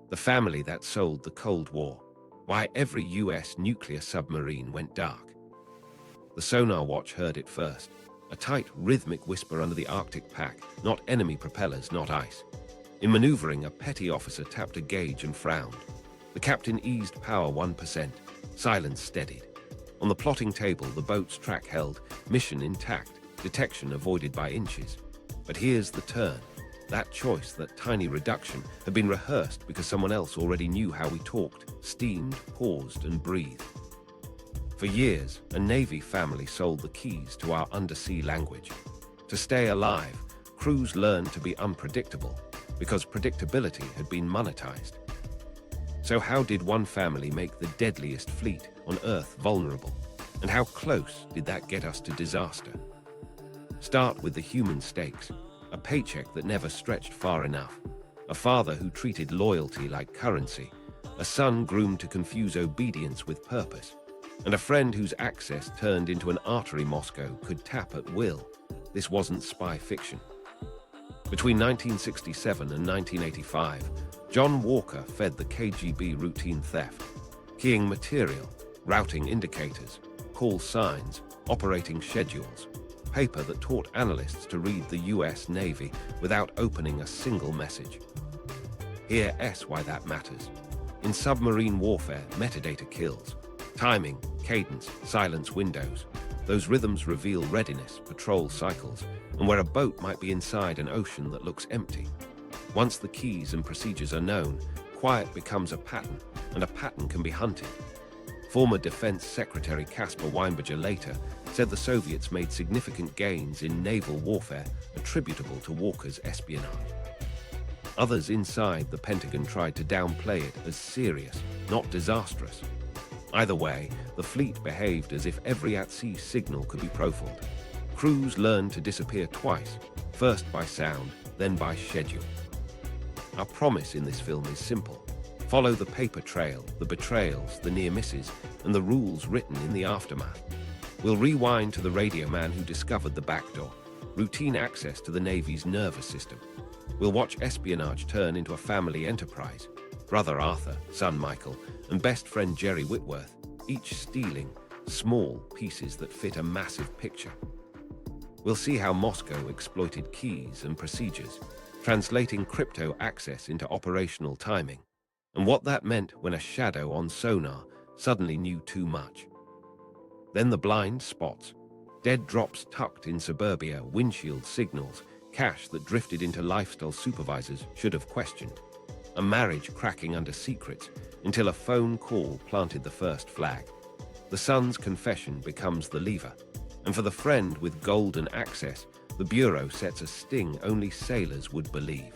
The family that sold the Cold War. Why every US nuclear submarine went dark. The Sonar watch heard it first. A tight, rhythmic whisper under the Arctic pack, not enemy propellers, not ice. In maneuvering, a petty officer tapped a gauge and frowned. The captain eased power 1%. Silence steadied. On the plotting table, the boat's track held, mission intact, detection avoided by inches. But here's the turn. That choice, that tiny reduction, had been rehearsed because someone else already knew how we talked, steamed, paused, and breathed. For years, a Navy family sold the keys to our undersea language. To stay alive, crews learned to be unpredictable because predictability had been monetized. So how did one family make the deadliest fleet on Earth vulnerable? And how close did that get us to disaster? Start with the human stakes. A paycheck that never stretched far enough. A father who treated loyalty like currency. A son groomed to confuse obedience with purpose. And a friend whose access turned into an artery Moscow could tap at will. This wasn't spy fiction. Between 1967 and 1985, John Walker fed the KGB routine theft, keying material, routing indicators, call signs, operating schedules, paper that taught analysts to read the US Navy without opening a single message. Hear why that matters. In submarine warfare, metadata kills. Timing, cadence, silence windows. Those rhythms reveal readiness, patrol cycles, and where a boat might be inside an ocean that looks empty. Once the keys and procedures are known, quiet becomes a pattern, and a pattern can be hunted. Former Defense Secretary Caspar Weinberger later said the Soviets made significant gains in naval warfare attributable to Walker's espionage. Others inside the Pentagon tried to downplay it as serious, not disastrous. Either way, the fleet behaved as if every at-sea signal could be profiled. Crews learned to disappear twice, first by sound, then by schedule. Our promise in this film is simple. Follow the paper trail, the betrayals, the near misses, and the rules written in the aftermath. We'll rewind to the Radioman who discovered the Backdoor, routine access to the Navy's nervous system. We'll watch espionage turn into a family enterprise. Brother Arthur, son Michael, and best friend Jerry Whitworth, each stealing small pieces that fit a massive picture. We'll see how Moscow exploited keys and procedures, translating crypto access into operational timing, and what that meant when a shadow on sonar suddenly knew too much. Then the blind spots, dead drops tucked in suburbia, windshield signals, cash that drifted into lifestyle supervisors should have questioned, a marriage cracking under secrets until a phone call planted the first flag. The son's confession becomes the lever, and for the friend with golden access, the Bureau sets a sting only sailors would believe.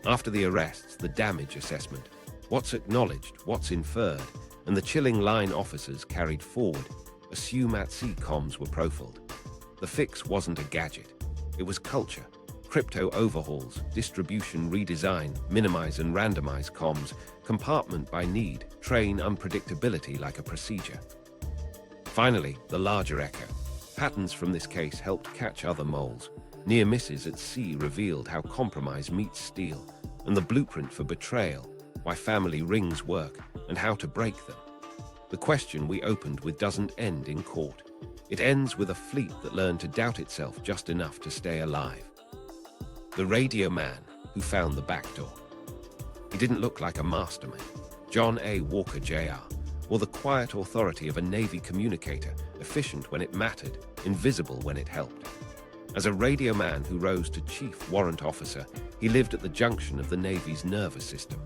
After the arrests, the damage assessment, what's acknowledged, what's inferred, and the chilling line officers carried forward, assume at-sea comms were profiled. The fix wasn't a gadget, it was culture. Crypto overhauls, distribution redesign, minimize and randomize comms, compartment by need, train unpredictability like a procedure. Finally, the larger echo. Patterns from this case helped catch other moles. Near misses at sea revealed how compromise meets steel, and the blueprint for betrayal, why family rings work, and how to break them. The question we opened with doesn't end in court. It ends with a fleet that learned to doubt itself just enough to stay alive. The Radioman who found the Backdoor. He didn't look like a mastermind. John A. Walker Jr. or the quiet authority of a Navy communicator, efficient when it mattered, invisible when it helped. As a radioman who rose to chief warrant officer, he lived at the junction of the Navy's nervous system.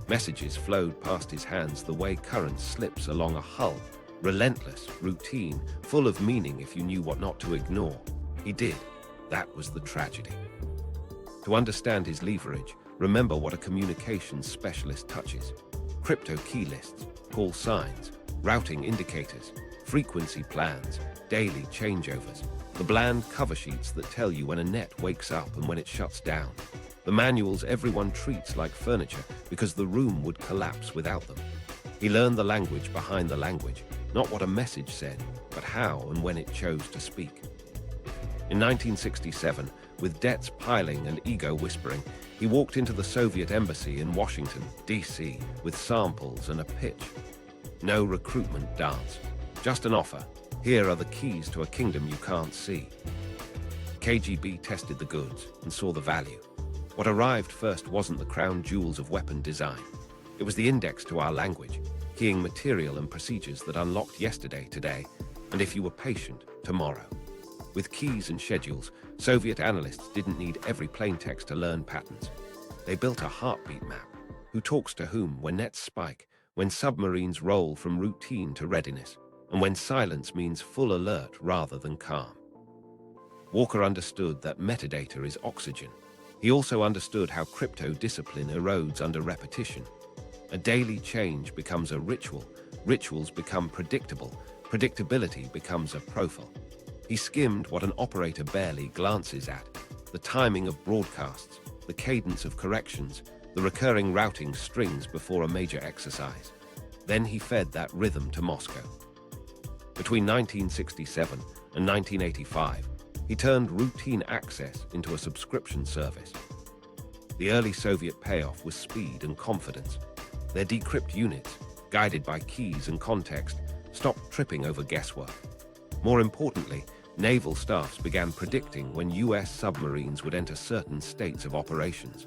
Messages flowed past his hands the way current slips along a hull, relentless, routine, full of meaning if you knew what not to ignore. He did. That was the tragedy. To understand his leverage, remember what a communications specialist touches. Crypto key lists, call signs, routing indicators, frequency plans, daily changeovers, the bland cover sheets that tell you when a net wakes up and when it shuts down, the manuals everyone treats like furniture because the room would collapse without them. He learned the language behind the language, not what a message said, but how and when it chose to speak. In 1967, With debts piling and ego whispering, he walked into the Soviet embassy in Washington, D.C., with samples and a pitch. No recruitment dance, just an offer. Here are the keys to a kingdom you can't see. KGB tested the goods and saw the value. What arrived first wasn't the crown jewels of weapon design. It was the index to our language, keying material and procedures that unlocked yesterday, today, and if you were patient, tomorrow. With keys and schedules, Soviet analysts didn't need every plaintext to learn patterns. They built a heartbeat map. Who talks to whom when nets spike, when submarines roll from routine to readiness, and when silence means full alert rather than calm. Walker understood that metadata is oxygen. He also understood how crypto discipline erodes under repetition. A daily change becomes a ritual. Rituals become predictable. Predictability becomes a profile. He skimmed what an operator barely glances at: the timing of broadcasts, the cadence of corrections, the recurring routing strings before a major exercise. Then he fed that rhythm to Moscow. Between 1967 and 1985, he turned routine access into a subscription service. The early Soviet payoff was speed and confidence. Their decrypt units, guided by keys and context, stopped tripping over guesswork. More importantly, naval staffs began predicting when US submarines would enter certain states of operations.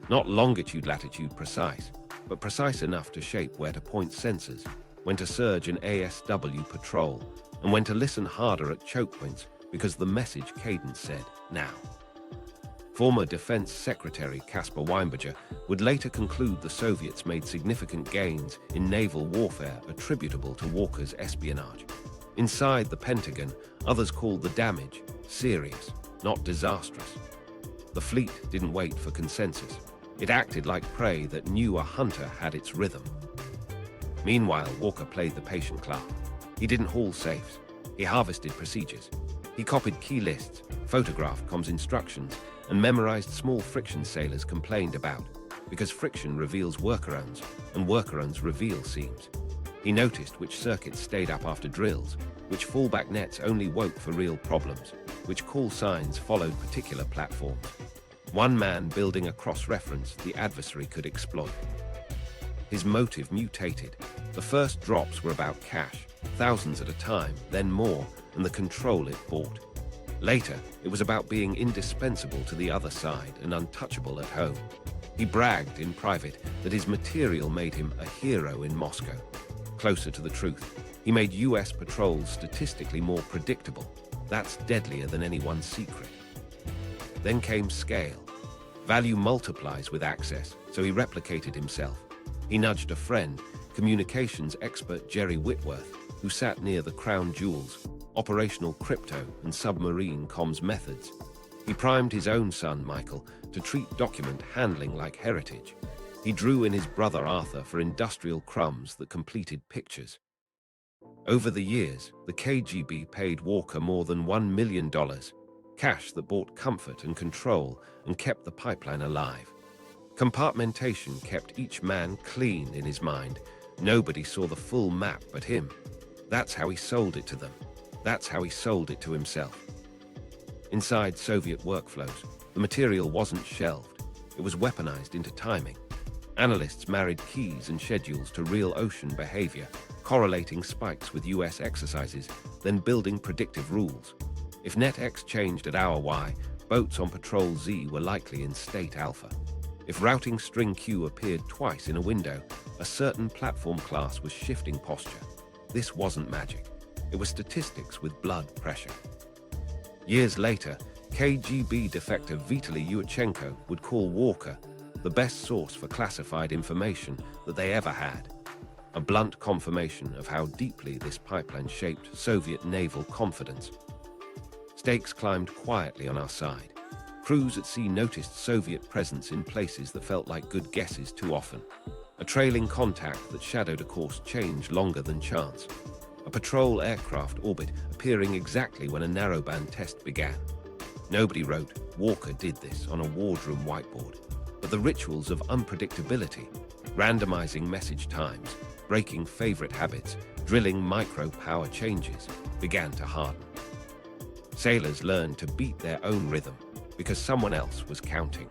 Not longitude-latitude precise, but precise enough to shape where to point sensors, when to surge an ASW patrol, and when to listen harder at choke points because the message cadence said, now. Former Defense Secretary Caspar Weinberger would later conclude the Soviets made significant gains in naval warfare attributable to Walker's espionage. Inside the Pentagon, others called the damage serious, not disastrous. The fleet didn't wait for consensus. It acted like prey that knew a hunter had its rhythm. Meanwhile, Walker played the patient clerk. He didn't haul safes. He harvested procedures. He copied key lists, photographed comms instructions, and memorized small friction sailors complained about, because friction reveals workarounds, and workarounds reveal seams. He noticed which circuits stayed up after drills, which fallback nets only woke for real problems, which call signs followed particular platforms. One man building a cross-reference the adversary could exploit. His motive mutated. The first drops were about cash, thousands at a time, then more, and the control it bought. Later, it was about being indispensable to the other side and untouchable at home. He bragged in private that his material made him a hero in Moscow. Closer to the truth, he made US patrols statistically more predictable. That's deadlier than anyone's secret. Then came scale. Value multiplies with access, so he replicated himself. He nudged a friend, communications expert Jerry Whitworth, who sat near the crown jewels, operational crypto and submarine comms methods. He primed his own son, Michael, to treat document handling like heritage. He drew in his brother Arthur for industrial crumbs that completed pictures. Over the years, the KGB paid Walker more than $1 million, cash that bought comfort and control and kept the pipeline alive. Compartmentation kept each man clean in his mind. Nobody saw the full map but him. That's how he sold it to them. That's how he sold it to himself. Inside Soviet workflows, the material wasn't shelved. It was weaponized into timing. Analysts married keys and schedules to real ocean behavior, correlating spikes with US exercises, then building predictive rules. If net X changed at hour Y, boats on patrol Z were likely in state alpha. If routing string Q appeared twice in a window, a certain platform class was shifting posture. This wasn't magic. It was statistics with blood pressure. Years later, KGB defector Vitaly Yushchenko would call Walker the best source for classified information that they ever had. A blunt confirmation of how deeply this pipeline shaped Soviet naval confidence. Stakes climbed quietly on our side. Crews at sea noticed Soviet presence in places that felt like good guesses too often. A trailing contact that shadowed a course change longer than chance. A patrol aircraft orbit appearing exactly when a narrowband test began. Nobody wrote, "Walker did this" on a wardroom whiteboard. But the rituals of unpredictability, randomizing message times, breaking favorite habits, drilling micro-power changes, began to harden. Sailors learned to beat their own rhythm. because someone else was counting.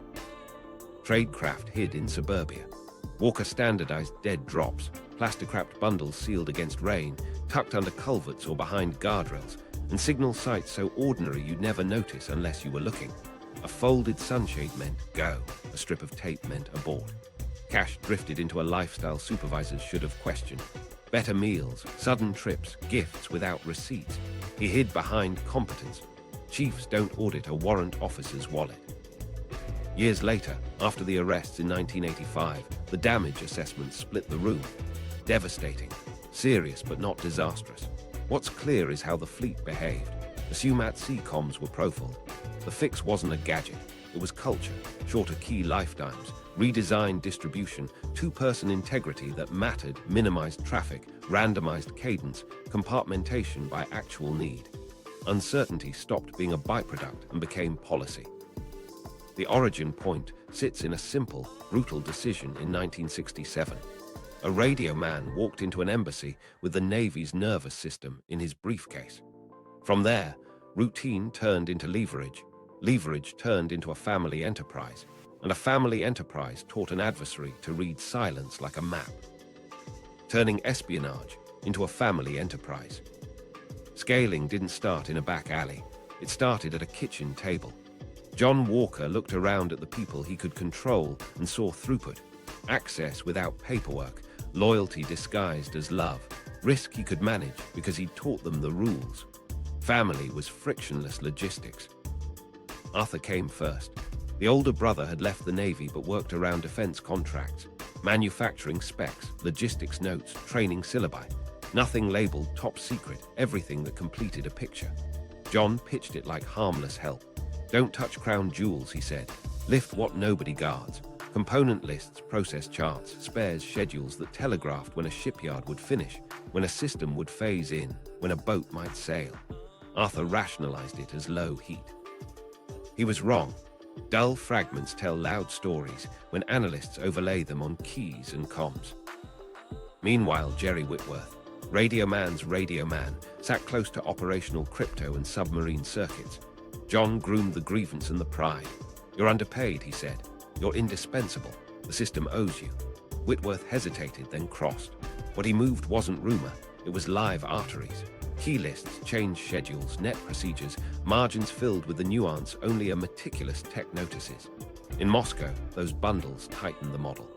Tradecraft hid in suburbia. Walker standardized dead drops, plastic-wrapped bundles sealed against rain, tucked under culverts or behind guardrails, and signal sites so ordinary you'd never notice unless you were looking. A folded sunshade meant go, a strip of tape meant abort. Cash drifted into a lifestyle supervisors should have questioned. Better meals, sudden trips, gifts without receipts. He hid behind competence. Chiefs don't audit a warrant officer's wallet. Years later, after the arrests in 1985, the damage assessment split the room. Devastating, serious but not disastrous. What's clear is how the fleet behaved. Assume at-sea comms were profiled. The fix wasn't a gadget, it was culture, shorter key lifetimes, redesigned distribution, two-person integrity that mattered, minimized traffic, randomized cadence, compartmentation by actual need. Uncertainty stopped being a byproduct and became policy. The origin point sits in a simple, brutal decision in 1967. A radio man walked into an embassy with the Navy's nervous system in his briefcase. From there, routine turned into leverage, leverage turned into a family enterprise, and a family enterprise taught an adversary to read silence like a map, turning espionage into a family enterprise. Scaling didn't start in a back alley. It started at a kitchen table. John Walker looked around at the people he could control and saw throughput, access without paperwork, loyalty disguised as love, risk he could manage because he'd taught them the rules. Family was frictionless logistics. Arthur came first. The older brother had left the Navy but worked around defense contracts, manufacturing specs, logistics notes, training syllabi. Nothing labeled top secret, everything that completed a picture. John pitched it like harmless help. Don't touch crown jewels, he said. Lift what nobody guards. Component lists, process charts, spares schedules that telegraphed when a shipyard would finish, when a system would phase in, when a boat might sail. Arthur rationalized it as low heat. He was wrong. Dull fragments tell loud stories when analysts overlay them on keys and comms. Meanwhile, Jerry Whitworth, Radioman's Radioman, sat close to operational crypto and submarine circuits. John groomed the grievance and the pride. You're underpaid, he said. You're indispensable. The system owes you. Whitworth hesitated, then crossed. What he moved wasn't rumor, it was live arteries. Key lists, change schedules, net procedures, margins filled with the nuance only a meticulous tech notices. In Moscow, those bundles tightened the model.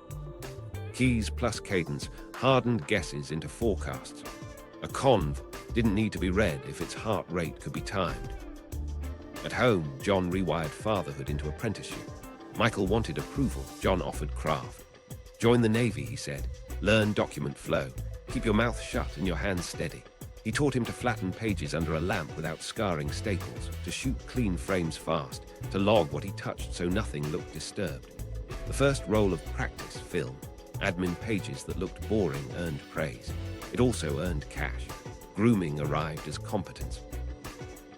Keys plus cadence, hardened guesses into forecasts. A conv didn't need to be read if its heart rate could be timed. At home, John rewired fatherhood into apprenticeship. Michael wanted approval, John offered craft. Join the Navy, he said. Learn document flow. Keep your mouth shut and your hands steady. He taught him to flatten pages under a lamp without scarring staples, to shoot clean frames fast, to log what he touched so nothing looked disturbed. The first roll of practice, film, admin pages that looked boring earned praise. It also earned cash. Grooming arrived as competence.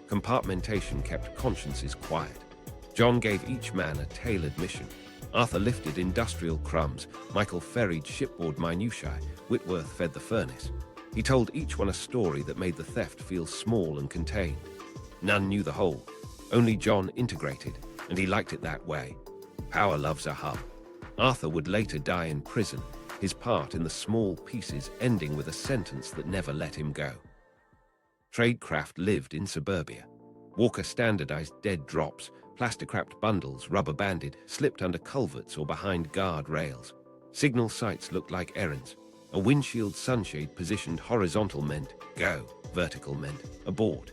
Compartmentation kept consciences quiet. John gave each man a tailored mission. Arthur lifted industrial crumbs, Michael ferried shipboard minutiae, Whitworth fed the furnace. He told each one a story that made the theft feel small and contained. None knew the whole. Only John integrated, and he liked it that way. Power loves a hub. Arthur would later die in prison, his part in the small pieces ending with a sentence that never let him go. Tradecraft lived in suburbia. Walker standardized dead drops, plastic-wrapped bundles, rubber-banded, slipped under culverts or behind guard rails. Signal sites looked like errands. A windshield sunshade positioned horizontal meant go, vertical meant abort.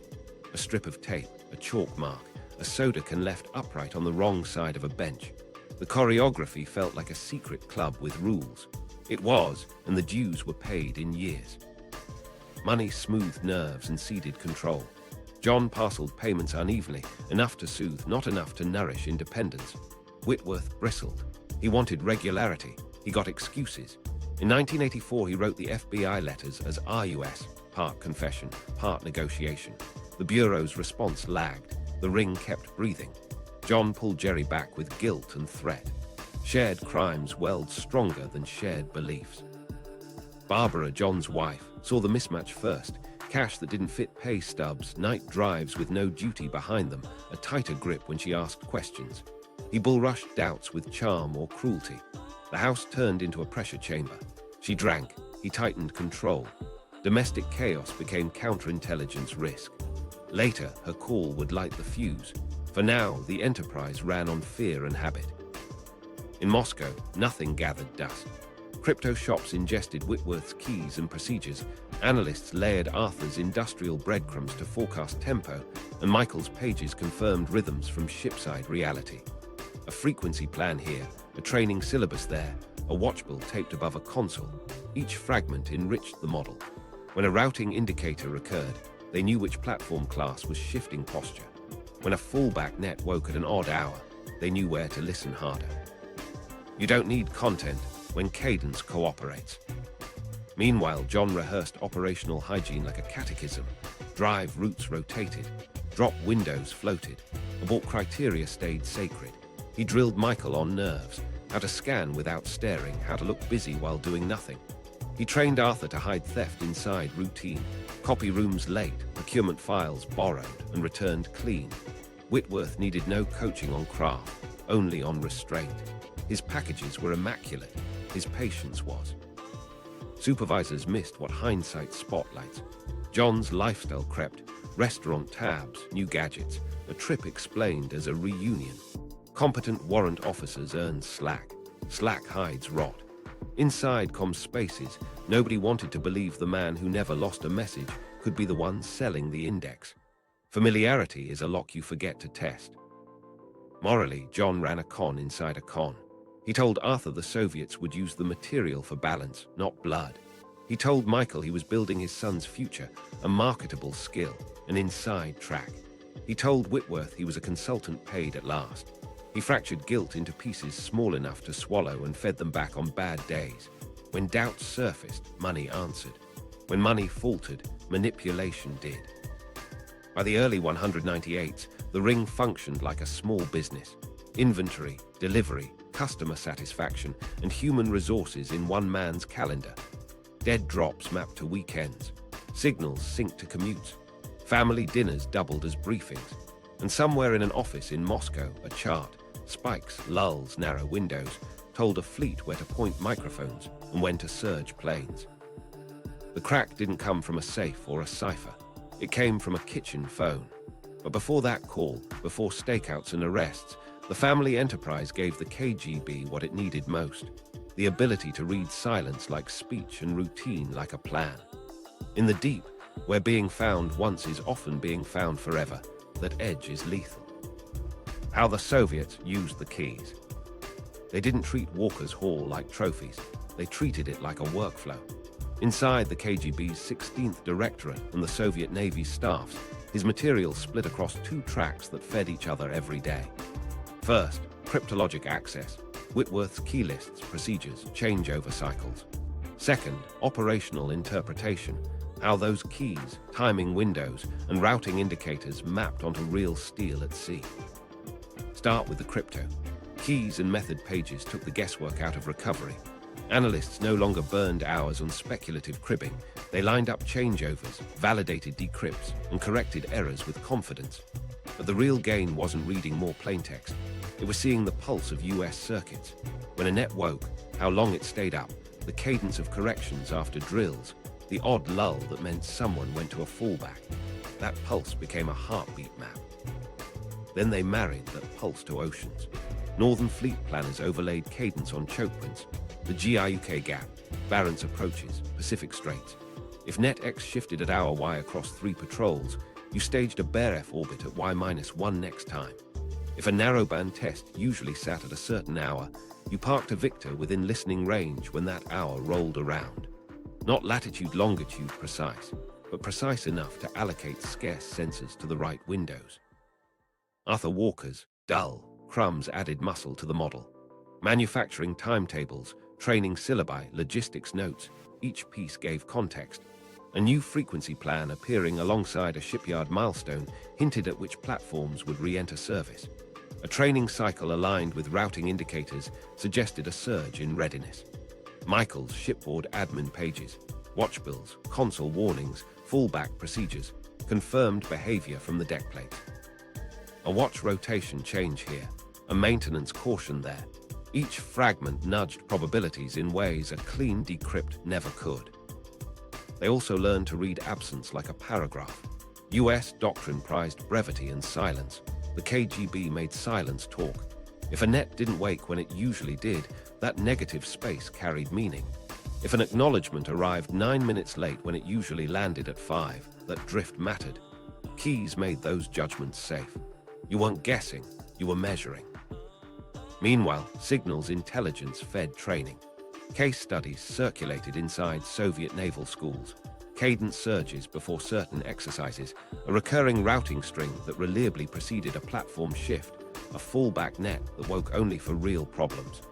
A strip of tape, a chalk mark, a soda can left upright on the wrong side of a bench. The choreography felt like a secret club with rules. It was, and the dues were paid in years. Money smoothed nerves and ceded control. John parceled payments unevenly, enough to soothe, not enough to nourish independence. Whitworth bristled. He wanted regularity. He got excuses. In 1984, he wrote the FBI letters as RUS, part confession, part negotiation. The Bureau's response lagged. The ring kept breathing. John pulled Jerry back with guilt and threat. Shared crimes welled stronger than shared beliefs. Barbara, John's wife, saw the mismatch first. Cash that didn't fit pay stubs, night drives with no duty behind them, a tighter grip when she asked questions. He bull-rushed doubts with charm or cruelty. The house turned into a pressure chamber. She drank. He tightened control. Domestic chaos became counterintelligence risk. Later, her call would light the fuse. For now, the enterprise ran on fear and habit. In Moscow, nothing gathered dust. Crypto shops ingested Whitworth's keys and procedures. Analysts layered Arthur's industrial breadcrumbs to forecast tempo, and Michael's pages confirmed rhythms from shipside reality. A frequency plan here, a training syllabus there, a watchbill taped above a console. Each fragment enriched the model. When a routing indicator recurred, they knew which platform class was shifting posture. When a fallback net woke at an odd hour, they knew where to listen harder. You don't need content when cadence cooperates. Meanwhile, John rehearsed operational hygiene like a catechism. Drive routes rotated, drop windows floated, abort criteria stayed sacred. He drilled Michael on nerves, how to scan without staring, how to look busy while doing nothing. He trained Arthur to hide theft inside routine, copy rooms late, procurement files borrowed and returned clean. Whitworth needed no coaching on craft, only on restraint. His packages were immaculate, his patience was. Supervisors missed what hindsight spotlights. John's lifestyle crept, restaurant tabs, new gadgets, a trip explained as a reunion. Competent warrant officers earned slack. Slack hides rot. Inside comms spaces, nobody wanted to believe the man who never lost a message could be the one selling the index. Familiarity is a lock you forget to test. Morally, John ran a con inside a con. He told Arthur the Soviets would use the material for balance, not blood. He told Michael he was building his son's future, a marketable skill, an inside track. He told Whitworth he was a consultant paid at last. He fractured guilt into pieces small enough to swallow and fed them back on bad days. When doubts surfaced, money answered. When money faltered, manipulation did. By the early 198s, the ring functioned like a small business. Inventory, delivery, customer satisfaction, and human resources in one man's calendar. Dead drops mapped to weekends. Signals synced to commutes. Family dinners doubled as briefings. And somewhere in an office in Moscow, a chart, spikes, lulls, narrow windows, told a fleet where to point microphones and when to surge planes. The crack didn't come from a safe or a cipher. It came from a kitchen phone. But before that call, before stakeouts and arrests, the family enterprise gave the KGB what it needed most, the ability to read silence like speech and routine like a plan. In the deep, where being found once is often being found forever, that edge is lethal. How the Soviets used the keys. They didn't treat Walker's Hall like trophies. They treated it like a workflow. Inside the KGB's 16th Directorate and the Soviet Navy's staffs, his material split across two tracks that fed each other every day. First, cryptologic access, Whitworth's key lists, procedures, changeover cycles. Second, operational interpretation, how those keys, timing windows, and routing indicators mapped onto real steel at sea. Start with the crypto. Keys and method pages took the guesswork out of recovery. Analysts no longer burned hours on speculative cribbing. They lined up changeovers, validated decrypts, and corrected errors with confidence. But the real gain wasn't reading more plaintext. It was seeing the pulse of US circuits. When a net woke, how long it stayed up, the cadence of corrections after drills, the odd lull that meant someone went to a fallback. That pulse became a heartbeat map. Then they married that pulse to oceans. Northern Fleet planners overlaid cadence on choke points, the GIUK gap, Barents approaches, Pacific Straits. If net X shifted at hour Y across 3 patrols, you staged a bare F orbit at Y-1 next time. If a narrowband test usually sat at a certain hour, you parked a Victor within listening range when that hour rolled around. Not latitude-longitude precise, but precise enough to allocate scarce sensors to the right windows. Arthur Walker's, dull, crumbs added muscle to the model. Manufacturing timetables, training syllabi, logistics notes, each piece gave context. A new frequency plan appearing alongside a shipyard milestone hinted at which platforms would re-enter service. A training cycle aligned with routing indicators suggested a surge in readiness. Michael's shipboard admin pages, watchbills, console warnings, fallback procedures, confirmed behavior from the deck plate. A watch rotation change here, a maintenance caution there. Each fragment nudged probabilities in ways a clean decrypt never could. They also learned to read absence like a paragraph. US doctrine prized brevity and silence. The KGB made silence talk. If a net didn't wake when it usually did, that negative space carried meaning. If an acknowledgement arrived 9 minutes late when it usually landed at 5, that drift mattered. Keys made those judgments safe. You weren't guessing, you were measuring. Meanwhile, signals intelligence fed training. Case studies circulated inside Soviet naval schools. Cadence surges before certain exercises, a recurring routing string that reliably preceded a platform shift, a fallback net that woke only for real problems.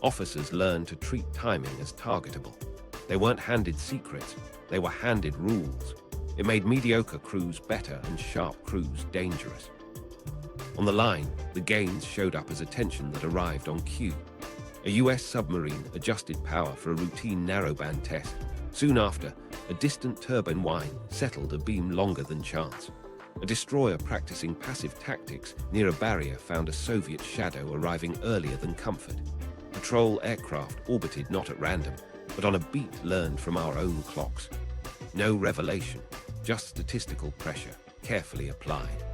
Officers learned to treat timing as targetable. They weren't handed secrets, they were handed rules. It made mediocre crews better and sharp crews dangerous. On the line, the gains showed up as attention that arrived on cue. A US submarine adjusted power for a routine narrowband test. Soon after, a distant turbine whine settled a beam longer than chance. A destroyer practicing passive tactics near a barrier found a Soviet shadow arriving earlier than comfort. Patrol aircraft orbited not at random, but on a beat learned from our own clocks. No revelation, just statistical pressure, carefully applied.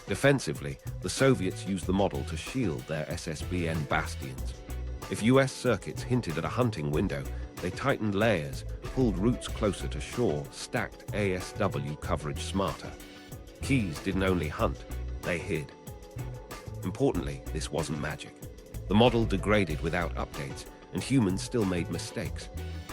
Defensively, the Soviets used the model to shield their SSBN bastions. If US circuits hinted at a hunting window, they tightened layers, pulled routes closer to shore, stacked ASW coverage smarter. Keys didn't only hunt, they hid. Importantly, this wasn't magic. The model degraded without updates, and humans still made mistakes.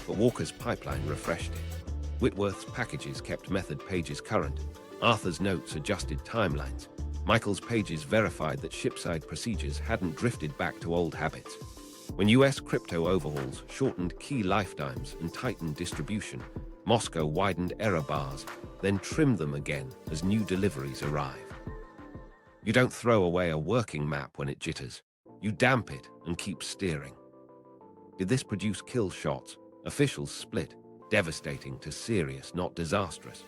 But Walker's pipeline refreshed it. Whitworth's packages kept method pages current. Arthur's notes adjusted timelines. Michael's pages verified that shipside procedures hadn't drifted back to old habits. When US crypto overhauls shortened key lifetimes and tightened distribution, Moscow widened error bars, then trimmed them again as new deliveries arrive. You don't throw away a working map when it jitters. You damp it and keep steering. Did this produce kill shots? Officials split, devastating to serious, not disastrous.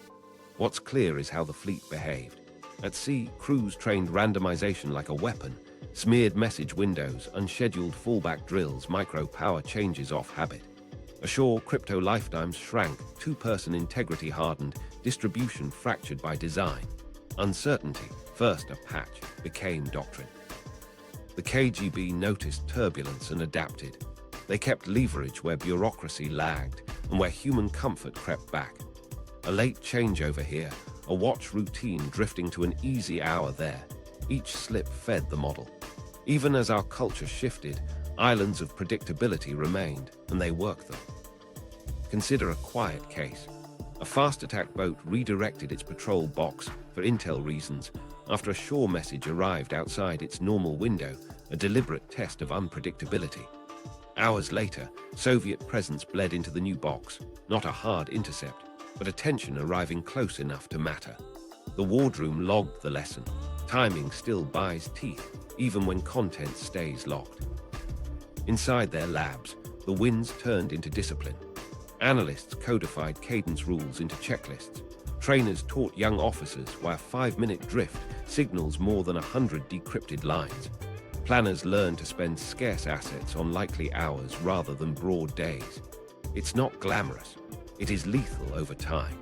What's clear is how the fleet behaved. At sea, crews trained randomization like a weapon, smeared message windows, unscheduled fallback drills, micro-power changes off habit. Ashore, crypto lifetimes shrank, two-person integrity hardened, distribution fractured by design. Uncertainty, first a patch, became doctrine. The KGB noticed turbulence and adapted. They kept leverage where bureaucracy lagged and where human comfort crept back. A late changeover here, a watch routine drifting to an easy hour there. Each slip fed the model. Even as our culture shifted, islands of predictability remained, and they worked them. Consider a quiet case. A fast attack boat redirected its patrol box for intel reasons after a shore message arrived outside its normal window, a deliberate test of unpredictability. Hours later, Soviet presence bled into the new box, not a hard intercept, but attention arriving close enough to matter. The wardroom logged the lesson. Timing still buys teeth, even when content stays locked. Inside their labs, the winds turned into discipline. Analysts codified cadence rules into checklists. Trainers taught young officers why a 5-minute drift signals more than 100 decrypted lines. Planners learned to spend scarce assets on likely hours rather than broad days. It's not glamorous. It is lethal over time.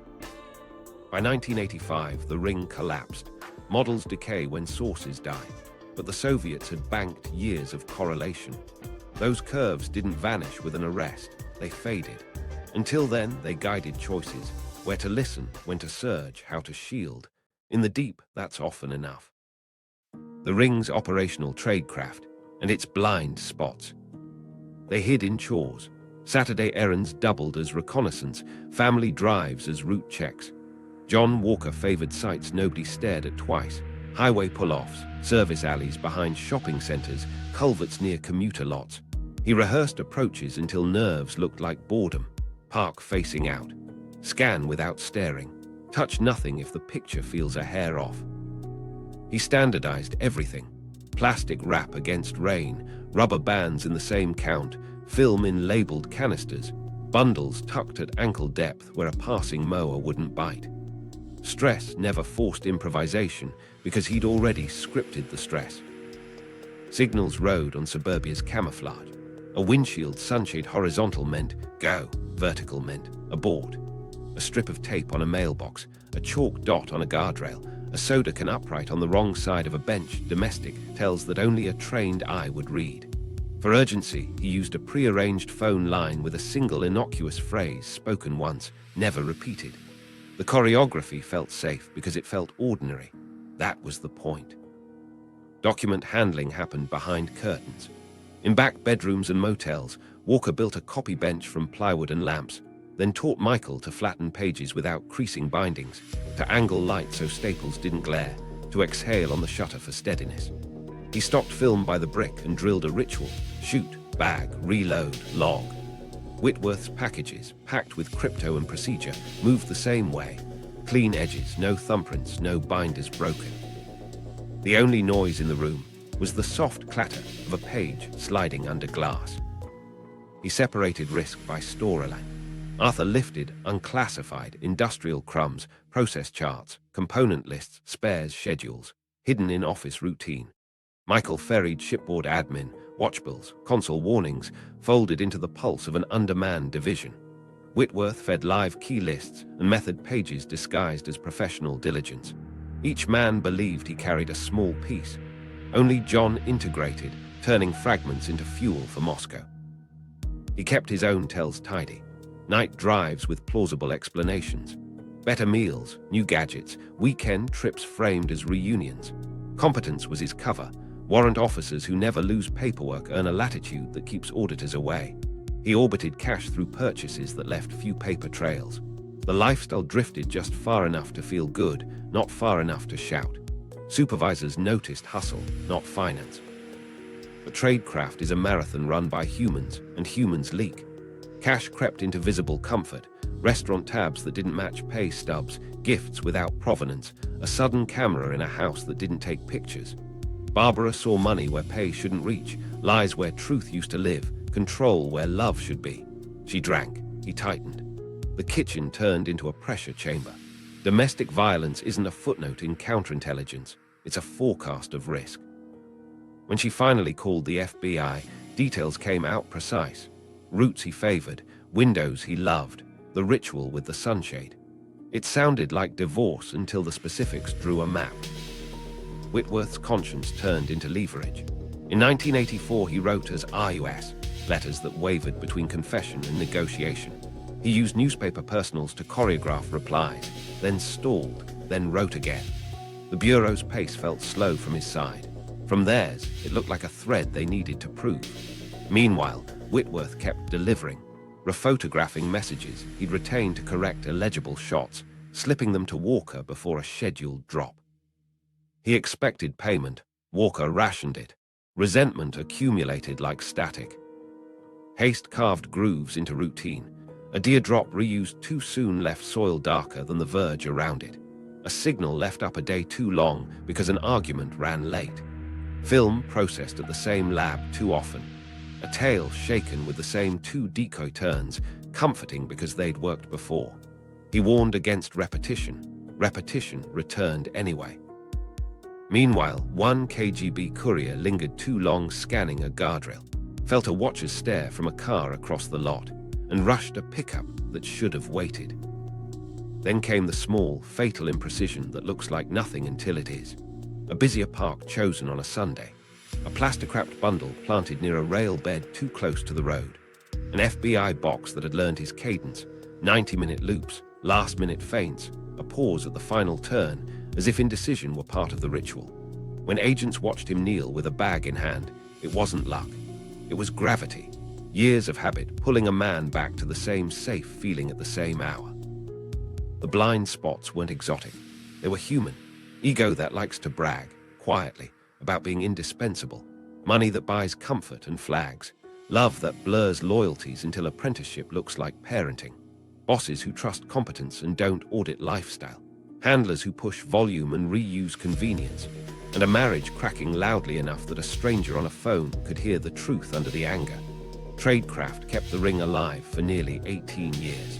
By 1985, the ring collapsed. Models decay when sources die. But the Soviets had banked years of correlation. Those curves didn't vanish with an arrest. They faded. Until then, they guided choices. Where to listen, when to surge, how to shield. In the deep, that's often enough. The ring's operational tradecraft, and its blind spots. They hid in chores. Saturday errands doubled as reconnaissance, family drives as route checks. John Walker favored sites nobody stared at twice. Highway pull-offs, service alleys behind shopping centers, culverts near commuter lots. He rehearsed approaches until nerves looked like boredom. Park facing out. Scan without staring. Touch nothing if the picture feels a hair off. He standardized everything. Plastic wrap against rain, rubber bands in the same count, film in labeled canisters. bundles tucked at ankle depth where a passing mower wouldn't bite. Stress never forced improvisation because he'd already scripted the stress. Signals rode on suburbia's camouflage. A windshield sunshade horizontal meant go, vertical meant abort. A strip of tape on a mailbox, a chalk dot on a guardrail, a soda can upright on the wrong side of a bench, domestic, tells that only a trained eye would read. For urgency, he used a pre-arranged phone line with a single innocuous phrase spoken once, never repeated. The choreography felt safe because it felt ordinary. That was the point. Document handling happened behind curtains. In back bedrooms and motels, Walker built a copy bench from plywood and lamps, then taught Michael to flatten pages without creasing bindings, to angle light so staples didn't glare, to exhale on the shutter for steadiness. He stocked film by the brick and drilled a ritual: shoot, bag, reload, log. Whitworth's packages, packed with crypto and procedure, moved the same way. Clean edges, no thumbprints, no binders broken. The only noise in the room was the soft clatter of a page sliding under glass. He separated risk by store length. Arthur lifted unclassified industrial crumbs, process charts, component lists, spares, schedules, hidden in office routine. Michael ferried shipboard admin, watchbills, console warnings, folded into the pulse of an undermanned division. Whitworth fed live key lists and method pages disguised as professional diligence. Each man believed he carried a small piece. Only John integrated, turning fragments into fuel for Moscow. He kept his own tells tidy. Night drives with plausible explanations. Better meals, new gadgets, weekend trips framed as reunions. Competence was his cover. Warrant officers who never lose paperwork earn a latitude that keeps auditors away. He orbited cash through purchases that left few paper trails. The lifestyle drifted just far enough to feel good, not far enough to shout. Supervisors noticed hustle, not finance. But Tradecraft is a marathon run by humans, and humans leak. Cash crept into visible comfort, restaurant tabs that didn't match pay stubs, gifts without provenance, a sudden camera in a house that didn't take pictures. Barbara saw money where pay shouldn't reach, lies where truth used to live, control where love should be. She drank. He tightened. The kitchen turned into a pressure chamber. Domestic violence isn't a footnote in counterintelligence. It's a forecast of risk. When she finally called the FBI, details came out precise. Routes he favored, windows he loved, the ritual with the sunshade. It sounded like divorce until the specifics drew a map. Whitworth's conscience turned into leverage. In 1984, he wrote as RUS, letters that wavered between confession and negotiation. He used newspaper personals to choreograph replies, then stalled, then wrote again. The Bureau's pace felt slow from his side. From theirs, it looked like a thread they needed to prove. Meanwhile, Whitworth kept delivering, rephotographing messages he'd retained to correct illegible shots, slipping them to Walker before a scheduled drop. He expected payment. Walker rationed it. Resentment accumulated like static. Haste carved grooves into routine. A deer drop reused too soon left soil darker than the verge around it. A signal left up a day too long because an argument ran late. Film processed at the same lab too often. A tale shaken with the same two decoy turns, comforting because they'd worked before. He warned against repetition. Repetition returned anyway. Meanwhile, one KGB courier lingered too long scanning a guardrail, felt a watcher's stare from a car across the lot, and rushed a pickup that should have waited. Then came the small, fatal imprecision that looks like nothing until it is. A busier park chosen on a Sunday. A plastic-wrapped bundle planted near a rail bed too close to the road. An FBI box that had learned his cadence. 90-minute loops, last-minute feints, a pause at the final turn, as if indecision were part of the ritual. When agents watched him kneel with a bag in hand, it wasn't luck. It was gravity. Years of habit pulling a man back to the same safe feeling at the same hour. The blind spots weren't exotic. They were human. Ego that likes to brag, quietly, about being indispensable. Money that buys comfort and flags. Love that blurs loyalties until apprenticeship looks like parenting. Bosses who trust competence and don't audit lifestyle. Handlers who push volume and reuse convenience. And a marriage cracking loudly enough that a stranger on a phone could hear the truth under the anger. Tradecraft kept the ring alive for nearly 18 years.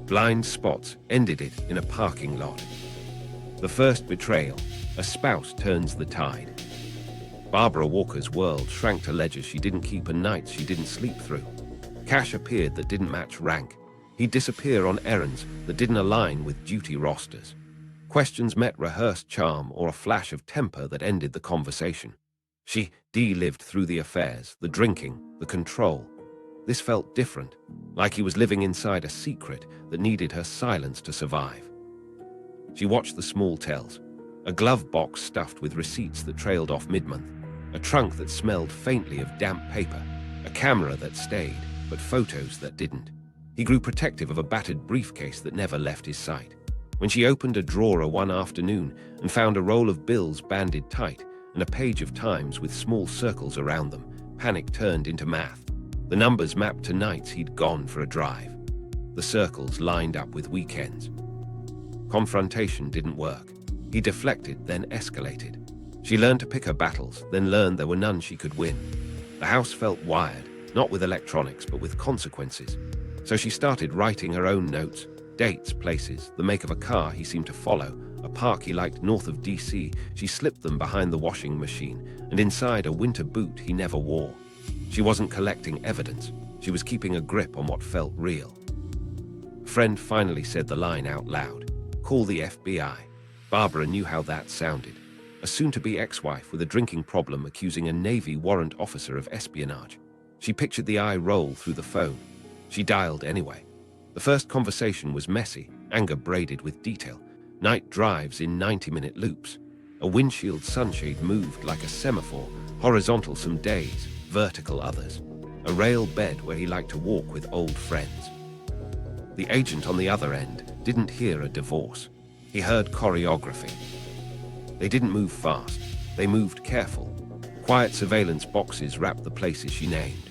Blind spots ended it in a parking lot. The first betrayal, a spouse turns the tide. Barbara Walker's world shrank to ledgers she didn't keep and nights she didn't sleep through. Cash appeared that didn't match rank. He'd disappear on errands that didn't align with duty rosters. Questions met rehearsed charm or a flash of temper that ended the conversation. She lived through the affairs, the drinking, the control. This felt different, like he was living inside a secret that needed her silence to survive. She watched the small tells, a glove box stuffed with receipts that trailed off mid-month, a trunk that smelled faintly of damp paper, a camera that stayed, but photos that didn't. He grew protective of a battered briefcase that never left his sight. When she opened a drawer one afternoon and found a roll of bills banded tight and a page of times with small circles around them, panic turned into math. The numbers mapped to nights he'd gone for a drive. The circles lined up with weekends. Confrontation didn't work. He deflected, then escalated. She learned to pick her battles, then learned there were none she could win. The house felt wired, not with electronics, but with consequences. So she started writing her own notes, dates, places, the make of a car he seemed to follow, a park he liked north of DC. She slipped them behind the washing machine, and inside a winter boot he never wore. She wasn't collecting evidence. She was keeping a grip on what felt real. A friend finally said the line out loud. Call the FBI. Barbara knew how that sounded. A soon-to-be ex-wife with a drinking problem accusing a Navy warrant officer of espionage. She pictured the eye roll through the phone. She dialed anyway. The first conversation was messy, anger braided with detail. Night drives in 90-minute loops. A windshield sunshade moved like a semaphore, horizontal some days, vertical others. A rail bed where he liked to walk with old friends. The agent on the other end didn't hear a divorce. He heard choreography. They didn't move fast. They moved careful. Quiet surveillance boxes wrapped the places she named.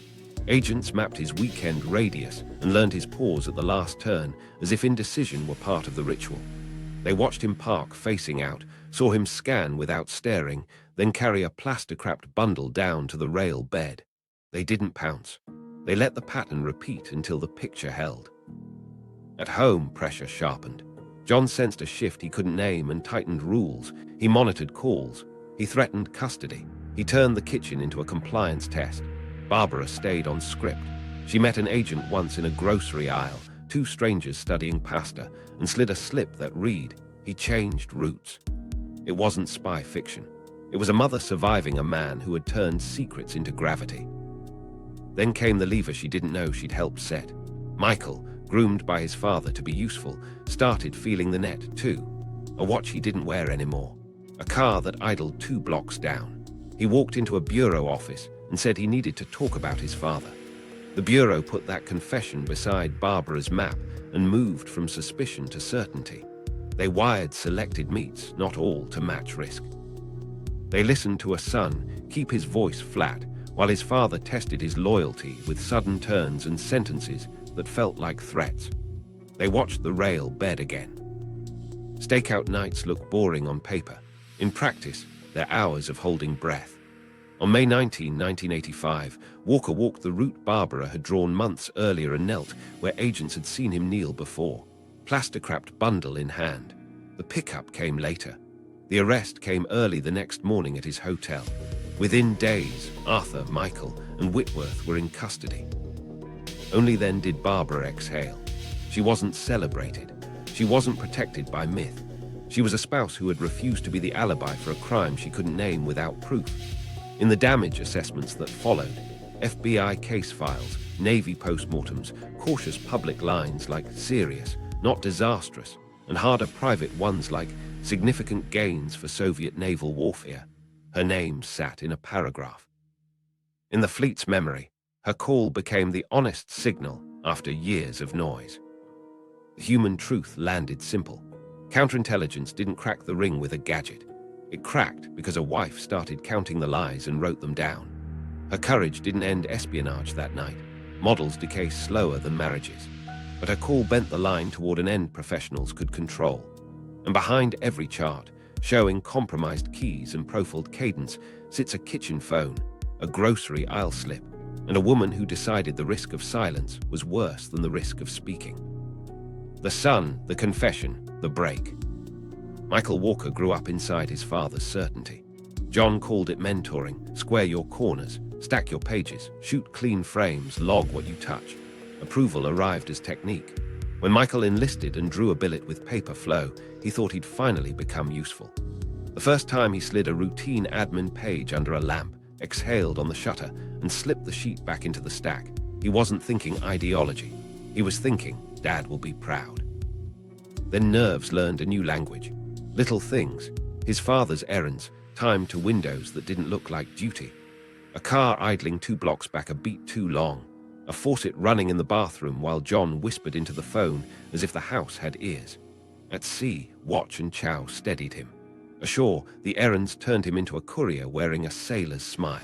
Agents mapped his weekend radius and learned his pause at the last turn as if indecision were part of the ritual. They watched him park facing out, saw him scan without staring, then carry a plaster-wrapped bundle down to the rail bed. They didn't pounce. They let the pattern repeat until the picture held. At home, pressure sharpened. John sensed a shift he couldn't name and tightened rules. He monitored calls. He threatened custody. He turned the kitchen into a compliance test. Barbara stayed on script. She met an agent once in a grocery aisle, two strangers studying pasta, and slid a slip that read, he changed routes. It wasn't spy fiction. It was a mother surviving a man who had turned secrets into gravity. Then came the lever she didn't know she'd helped set. Michael, groomed by his father to be useful, started feeling the net too. A watch he didn't wear anymore. A car that idled 2 blocks down. He walked into a bureau office and said he needed to talk about his father. The bureau put that confession beside Barbara's map and moved from suspicion to certainty. They wired selected meets, not all, to match risk. They listened to a son keep his voice flat while his father tested his loyalty with sudden turns and sentences that felt like threats. They watched the rail bed again. Stakeout nights look boring on paper. In practice, they're hours of holding breath. On May 19, 1985, Walker walked the route Barbara had drawn months earlier and knelt where agents had seen him kneel before, plaster-wrapped bundle in hand. The pickup came later. The arrest came early the next morning at his hotel. Within days, Arthur, Michael, and Whitworth were in custody. Only then did Barbara exhale. She wasn't celebrated. She wasn't protected by myth. She was a spouse who had refused to be the alibi for a crime she couldn't name without proof. In the damage assessments that followed, FBI case files, Navy postmortems, cautious public lines like serious, not disastrous, and harder private ones like significant gains for Soviet naval warfare, her name sat in a paragraph. In the fleet's memory, her call became the honest signal after years of noise. The human truth landed simple. Counterintelligence didn't crack the ring with a gadget. It cracked because a wife started counting the lies and wrote them down. Her courage didn't end espionage that night. Models decay slower than marriages. But her call bent the line toward an end professionals could control. And behind every chart, showing compromised keys and profiled cadence, sits a kitchen phone, a grocery aisle slip, and a woman who decided the risk of silence was worse than the risk of speaking. The son, the confession, the break. Michael Walker grew up inside his father's certainty. John called it mentoring: square your corners, stack your pages, shoot clean frames, log what you touch. Approval arrived as technique. When Michael enlisted and drew a billet with paper flow, he thought he'd finally become useful. The first time he slid a routine admin page under a lamp, exhaled on the shutter, and slipped the sheet back into the stack, he wasn't thinking ideology. He was thinking, Dad will be proud. Then nerves learned a new language. Little things, his father's errands, timed to windows that didn't look like duty. A car idling 2 blocks back a beat too long. A faucet running in the bathroom while John whispered into the phone as if the house had ears. At sea, watch and chow steadied him. Ashore, the errands turned him into a courier wearing a sailor's smile.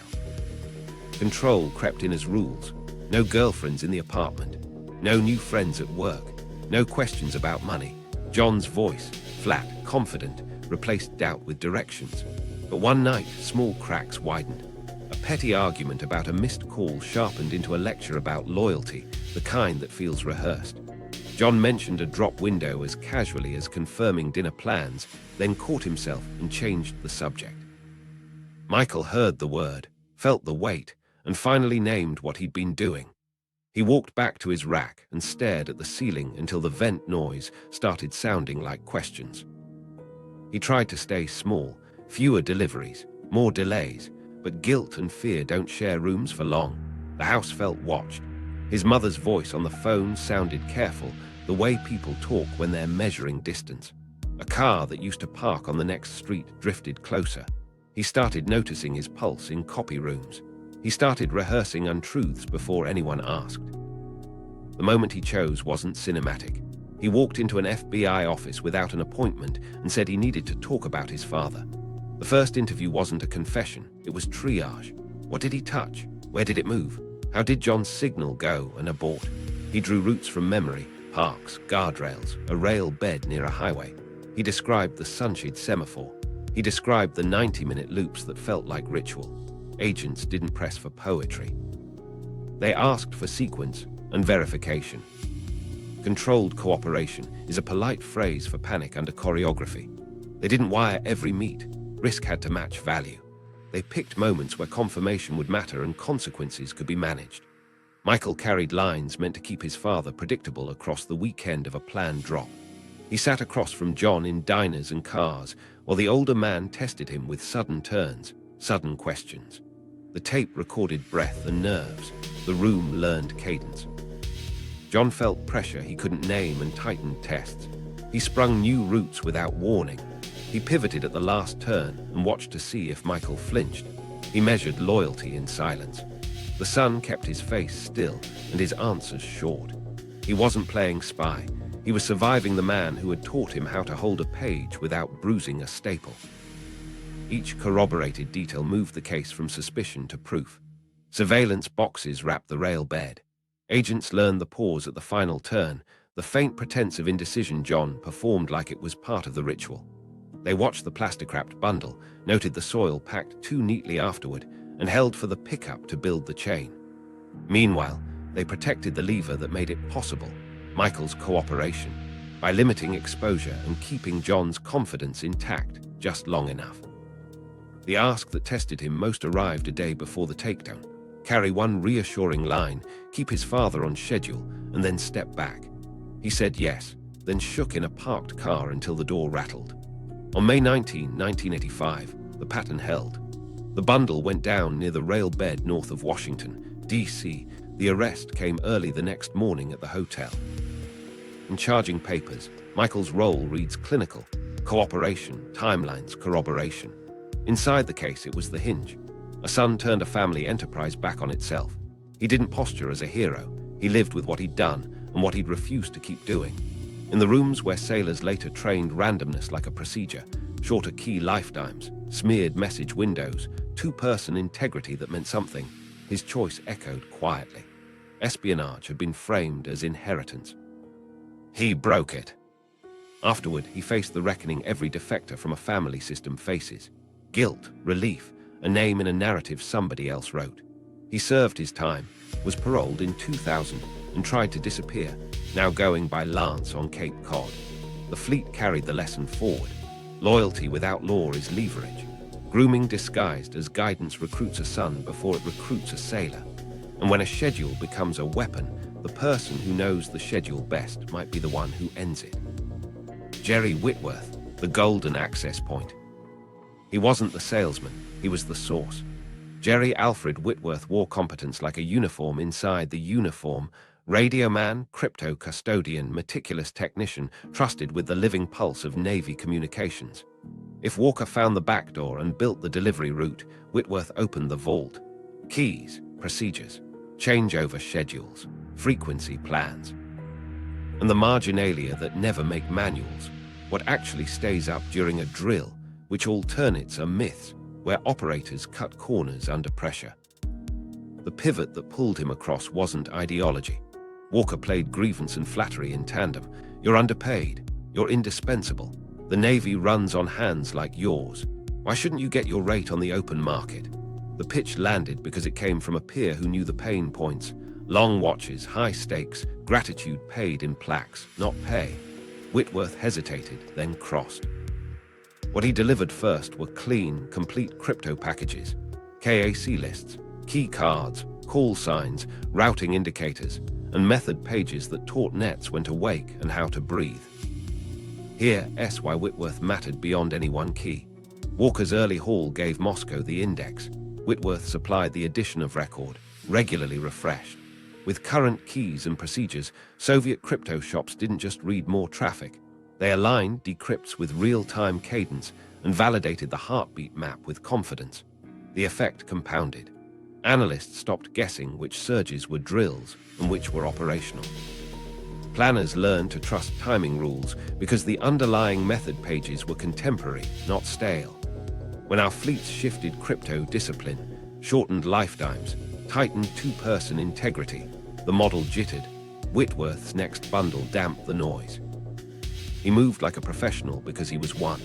Control crept in as rules. No girlfriends in the apartment. No new friends at work. No questions about money. John's voice, flat, confident, replaced doubt with directions. But one night, small cracks widened. A petty argument about a missed call sharpened into a lecture about loyalty, the kind that feels rehearsed. John mentioned a drop window as casually as confirming dinner plans, then caught himself and changed the subject. Michael heard the word, felt the weight, and finally named what he'd been doing. He walked back to his rack and stared at the ceiling until the vent noise started sounding like questions. He tried to stay small, fewer deliveries, more delays, but guilt and fear don't share rooms for long. The house felt watched. His mother's voice on the phone sounded careful, the way people talk when they're measuring distance. A car that used to park on the next street drifted closer. He started noticing his pulse in copy rooms. He started rehearsing untruths before anyone asked. The moment he chose wasn't cinematic. He walked into an FBI office without an appointment and said he needed to talk about his father. The first interview wasn't a confession, it was triage. What did he touch? Where did it move? How did John's signal go and abort? He drew routes from memory, parks, guardrails, a rail bed near a highway. He described the sunshade semaphore. He described the 90-minute loops that felt like ritual. Agents didn't press for poetry. They asked for sequence and verification. Controlled cooperation is a polite phrase for panic under choreography. They didn't wire every meet. Risk had to match value. They picked moments where confirmation would matter and consequences could be managed. Michael carried lines meant to keep his father predictable across the weekend of a planned drop. He sat across from John in diners and cars, while the older man tested him with sudden turns, sudden questions. The tape recorded breath and nerves. The room learned cadence. John felt pressure he couldn't name and tightened tests. He sprung new routes without warning. He pivoted at the last turn and watched to see if Michael flinched. He measured loyalty in silence. The son kept his face still and his answers short. He wasn't playing spy. He was surviving the man who had taught him how to hold a page without bruising a staple. Each corroborated detail moved the case from suspicion to proof. Surveillance boxes wrapped the rail bed. Agents learned the pause at the final turn, the faint pretense of indecision John performed like it was part of the ritual. They watched the plastic-wrapped bundle, noted the soil packed too neatly afterward, and held for the pickup to build the chain. Meanwhile, they protected the lever that made it possible, Michael's cooperation, by limiting exposure and keeping John's confidence intact just long enough. The ask that tested him most arrived a day before the takedown. Carry one reassuring line, keep his father on schedule, and then step back. He said yes, then shook in a parked car until the door rattled. On May 19, 1985, the pattern held. The bundle went down near the rail bed north of Washington, D.C. The arrest came early the next morning at the hotel. In charging papers, Michael's role reads clinical: cooperation, timelines, corroboration. Inside the case, it was the hinge. A son turned a family enterprise back on itself. He didn't posture as a hero. He lived with what he'd done and what he'd refused to keep doing. In the rooms where sailors later trained randomness like a procedure, shorter key lifetimes, smeared message windows, two-person integrity that meant something, his choice echoed quietly. Espionage had been framed as inheritance. He broke it. Afterward, he faced the reckoning every defector from a family system faces. Guilt, relief, a name in a narrative somebody else wrote. He served his time, was paroled in 2000, and tried to disappear, now going by Lance on Cape Cod. The fleet carried the lesson forward. Loyalty without law is leverage. Grooming disguised as guidance recruits a son before it recruits a sailor. And when a schedule becomes a weapon, the person who knows the schedule best might be the one who ends it. Jerry Whitworth, the golden access point. He wasn't the salesman, he was the source. Jerry Alfred Whitworth wore competence like a uniform inside the uniform. Radioman, crypto custodian, meticulous technician, trusted with the living pulse of Navy communications. If Walker found the backdoor and built the delivery route, Whitworth opened the vault. Keys, procedures, changeover schedules, frequency plans. And the marginalia that never make manuals, what actually stays up during a drill, which alternates are myths, where operators cut corners under pressure. The pivot that pulled him across wasn't ideology. Walker played grievance and flattery in tandem. You're underpaid. You're indispensable. The Navy runs on hands like yours. Why shouldn't you get your rate on the open market? The pitch landed because it came from a peer who knew the pain points. Long watches, high stakes, gratitude paid in plaques, not pay. Whitworth hesitated, then crossed. What he delivered first were clean, complete crypto packages, KAC lists, key cards, call signs, routing indicators, and method pages that taught nets when to wake and how to breathe. Here, why Whitworth mattered beyond any one key. Walker's early haul gave Moscow the index. Whitworth supplied the edition of record, regularly refreshed. With current keys and procedures, Soviet crypto shops didn't just read more traffic. They aligned decrypts with real-time cadence and validated the heartbeat map with confidence. The effect compounded. Analysts stopped guessing which surges were drills and which were operational. Planners learned to trust timing rules because the underlying method pages were contemporary, not stale. When our fleets shifted crypto discipline, shortened lifetimes, tightened two-person integrity, the model jittered. Whitworth's next bundle damped the noise. He moved like a professional because he was one.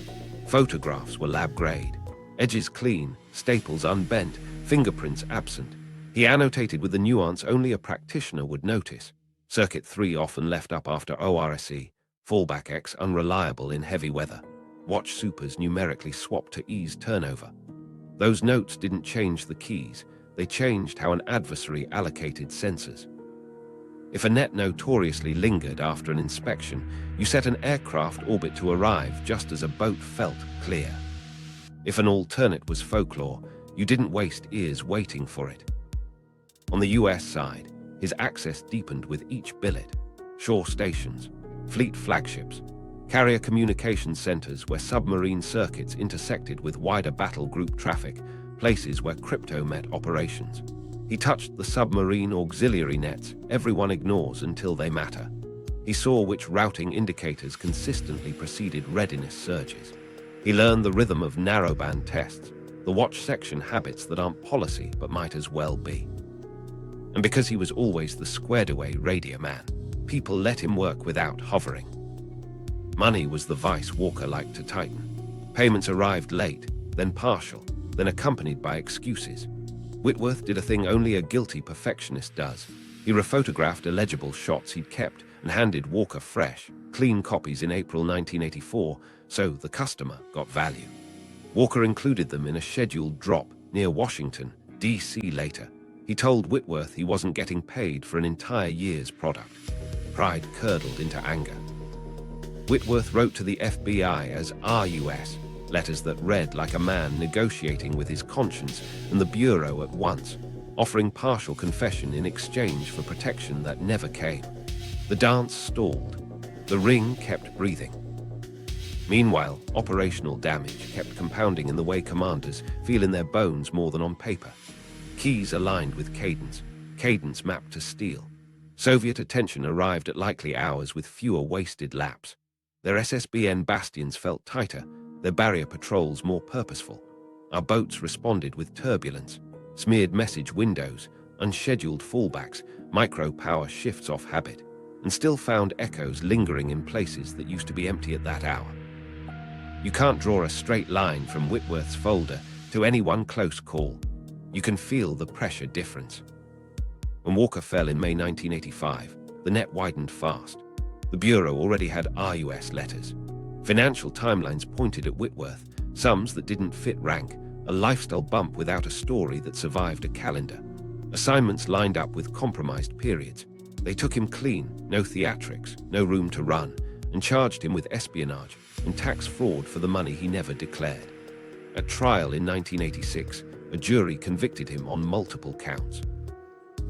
Photographs were lab-grade, edges clean, staples unbent, fingerprints absent. He annotated with the nuance only a practitioner would notice. Circuit 3 often left up after ORSE, fallback X unreliable in heavy weather. Watch supers numerically swapped to ease turnover. Those notes didn't change the keys, they changed how an adversary allocated sensors. If a net notoriously lingered after an inspection, you set an aircraft orbit to arrive just as a boat felt clear. If an alternate was folklore, you didn't waste ears waiting for it. On the US side, his access deepened with each billet. Shore stations, fleet flagships, carrier communication centers where submarine circuits intersected with wider battle group traffic, places where crypto met operations. He touched the submarine auxiliary nets everyone ignores until they matter. He saw which routing indicators consistently preceded readiness surges. He learned the rhythm of narrowband tests, the watch section habits that aren't policy but might as well be. And because he was always the squared-away radioman, people let him work without hovering. Money was the vice Walker liked to tighten. Payments arrived late, then partial, then accompanied by excuses. Whitworth did a thing only a guilty perfectionist does. He rephotographed illegible shots he'd kept and handed Walker fresh, clean copies in April 1984, so the customer got value. Walker included them in a scheduled drop near Washington, D.C. later. He told Whitworth he wasn't getting paid for an entire year's product. Pride curdled into anger. Whitworth wrote to the FBI as RUS, letters that read like a man negotiating with his conscience and the Bureau at once, offering partial confession in exchange for protection that never came. The dance stalled. The ring kept breathing. Meanwhile, operational damage kept compounding in the way commanders feel in their bones more than on paper. Keys aligned with cadence, cadence mapped to steel. Soviet attention arrived at likely hours with fewer wasted laps. Their SSBN bastions felt tighter, their barrier patrols more purposeful. Our boats responded with turbulence, smeared message windows, unscheduled fallbacks, micro-power shifts off habit, and still found echoes lingering in places that used to be empty at that hour. You can't draw a straight line from Whitworth's folder to any one close call. You can feel the pressure difference. When Walker fell in May 1985, the net widened fast. The Bureau already had RUS letters. Financial timelines pointed at Whitworth, sums that didn't fit rank, a lifestyle bump without a story that survived a calendar. Assignments lined up with compromised periods. They took him clean, no theatrics, no room to run, and charged him with espionage and tax fraud for the money he never declared. At trial in 1986, a jury convicted him on multiple counts.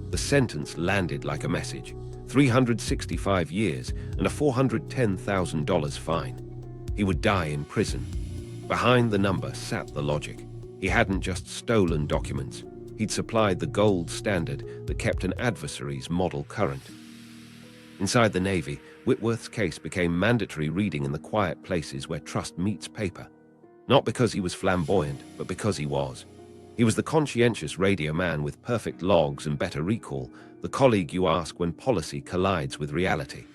The sentence landed like a message: 365 years and a $410,000 fine. He would die in prison. Behind the number sat the logic. He hadn't just stolen documents. He'd supplied the gold standard that kept an adversary's model current. Inside the Navy, Whitworth's case became mandatory reading in the quiet places where trust meets paper. Not because he was flamboyant, but because he was. He was the conscientious radio man with perfect logs and better recall, the colleague you ask when policy collides with reality.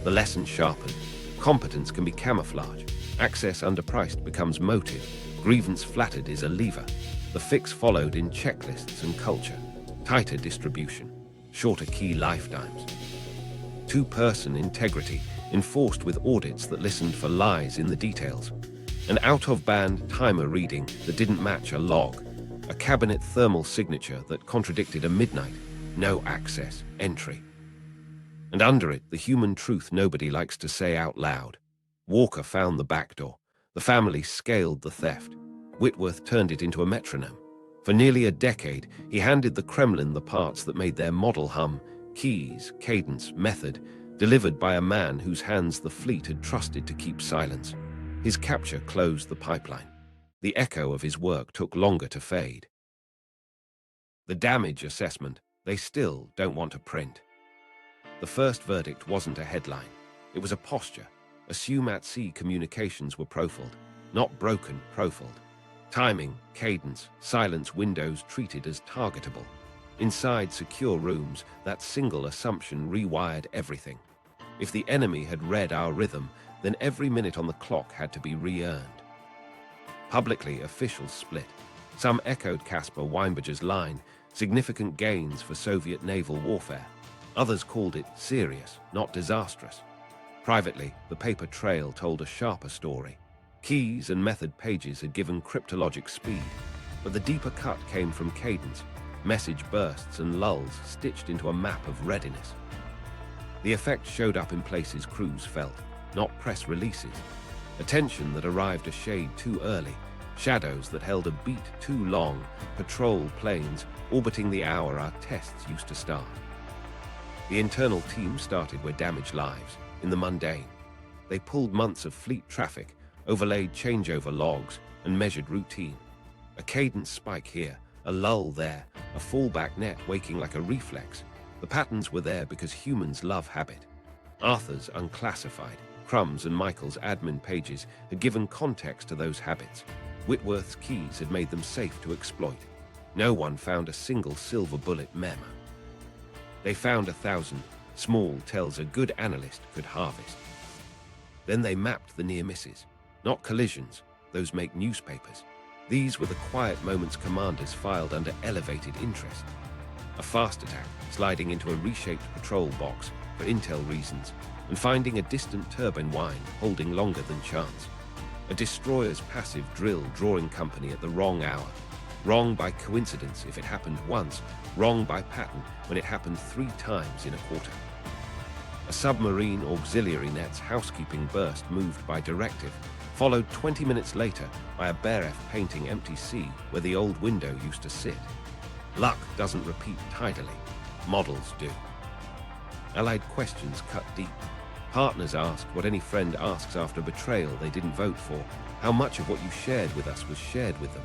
The lesson sharpened. Competence can be camouflage. Access underpriced becomes motive. Grievance flattered is a lever. The fix followed in checklists and culture. Tighter distribution. Shorter key lifetimes. Two-person integrity, enforced with audits that listened for lies in the details. An out-of-band timer reading that didn't match a log. A cabinet thermal signature that contradicted a midnight, no access, entry. And under it, the human truth nobody likes to say out loud. Walker found the backdoor. The family scaled the theft. Whitworth turned it into a metronome. For nearly a decade, he handed the Kremlin the parts that made their model hum: keys, cadence, method, delivered by a man whose hands the fleet had trusted to keep silence. His capture closed the pipeline. The echo of his work took longer to fade. The damage assessment, they still don't want to print. The first verdict wasn't a headline. It was a posture. Assume at sea communications were profiled, not broken, profiled. Timing, cadence, silence windows treated as targetable. Inside secure rooms, that single assumption rewired everything. If the enemy had read our rhythm, then every minute on the clock had to be re-earned. Publicly, officials split. Some echoed Caspar Weinberger's line, significant gains for Soviet naval warfare. Others called it serious, not disastrous. Privately, the paper trail told a sharper story. Keys and method pages had given cryptologic speed, but the deeper cut came from cadence, message bursts and lulls stitched into a map of readiness. The effect showed up in places crews felt, not press releases. Attention that arrived a shade too early, shadows that held a beat too long, patrol planes orbiting the hour our tests used to start. The internal team started where damage lies, in the mundane. They pulled months of fleet traffic, overlaid changeover logs, and measured routine. A cadence spike here, a lull there, a fallback net waking like a reflex. The patterns were there because humans love habit. Arthur's unclassified, Crumb's and Michael's admin pages had given context to those habits. Whitworth's keys had made them safe to exploit. No one found a single silver bullet memo. They found 1,000 small tells a good analyst could harvest. Then they mapped the near misses. Not collisions, those make newspapers. These were the quiet moments commanders filed under elevated interest. A fast attack, sliding into a reshaped patrol box for intel reasons, and finding a distant turbine whine holding longer than chance. A destroyer's passive drill drawing company at the wrong hour. Wrong by coincidence if it happened once, wrong by pattern when it happened 3 times in a quarter. A submarine auxiliary net's housekeeping burst moved by directive, followed 20 minutes later by a Baref painting empty sea where the old window used to sit. Luck doesn't repeat tidily, models do. Allied questions cut deep. Partners asked what any friend asks after betrayal they didn't vote for, how much of what you shared with us was shared with them.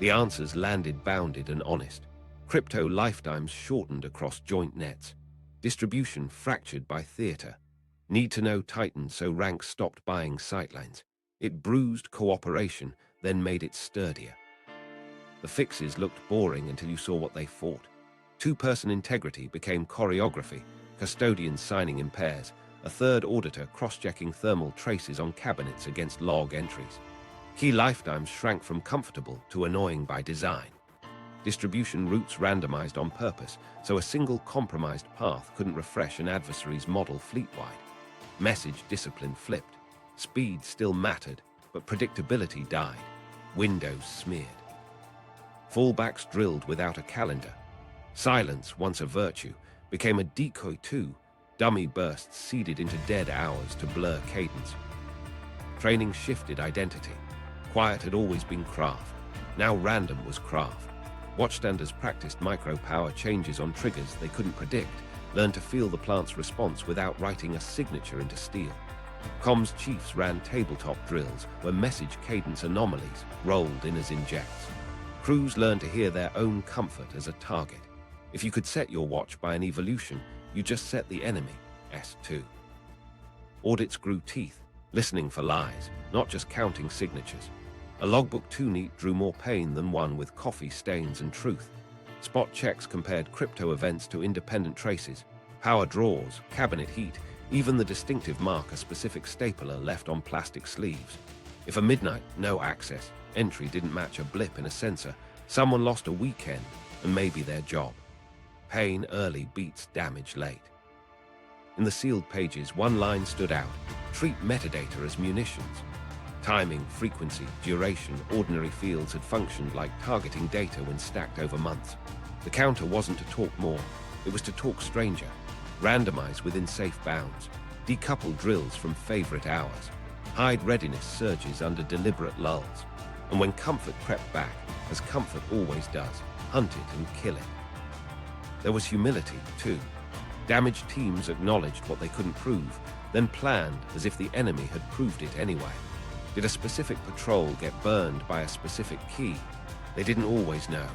The answers landed bounded and honest. Crypto lifetimes shortened across joint nets. Distribution fractured by theater. Need to know tightened so ranks stopped buying sightlines. It bruised cooperation, then made it sturdier. The fixes looked boring until you saw what they fought. Two-person integrity became choreography, custodians signing in pairs, a third auditor cross-checking thermal traces on cabinets against log entries. Key lifetimes shrank from comfortable to annoying by design. Distribution routes randomized on purpose, so a single compromised path couldn't refresh an adversary's model fleet-wide. Message discipline flipped. Speed still mattered, but predictability died. Windows smeared. Fallbacks drilled without a calendar. Silence, once a virtue, became a decoy too. Dummy bursts seeded into dead hours to blur cadence. Training shifted identity. Quiet had always been craft. Now random was craft. Watchstanders practiced micro-power changes on triggers they couldn't predict, learned to feel the plant's response without writing a signature into steel. Comms chiefs ran tabletop drills where message cadence anomalies rolled in as injects. Crews learned to hear their own comfort as a target. If you could set your watch by an evolution, you just set the enemy, S2. Audits grew teeth, listening for lies, not just counting signatures. A logbook too neat drew more pain than one with coffee stains and truth. Spot checks compared crypto events to independent traces. Power draws, cabinet heat, even the distinctive mark a specific stapler left on plastic sleeves. If a midnight, no access, entry didn't match a blip in a sensor, someone lost a weekend and maybe their job. Pain early beats damage late. In the sealed pages, one line stood out: treat metadata as munitions. Timing, frequency, duration, ordinary fields had functioned like targeting data when stacked over months. The counter wasn't to talk more, it was to talk stranger. Randomize within safe bounds. Decouple drills from favorite hours. Hide readiness surges under deliberate lulls. And when comfort crept back, as comfort always does, hunt it and kill it. There was humility, too. Damaged teams acknowledged what they couldn't prove, then planned as if the enemy had proved it anyway. Did a specific patrol get burned by a specific key? They didn't always know.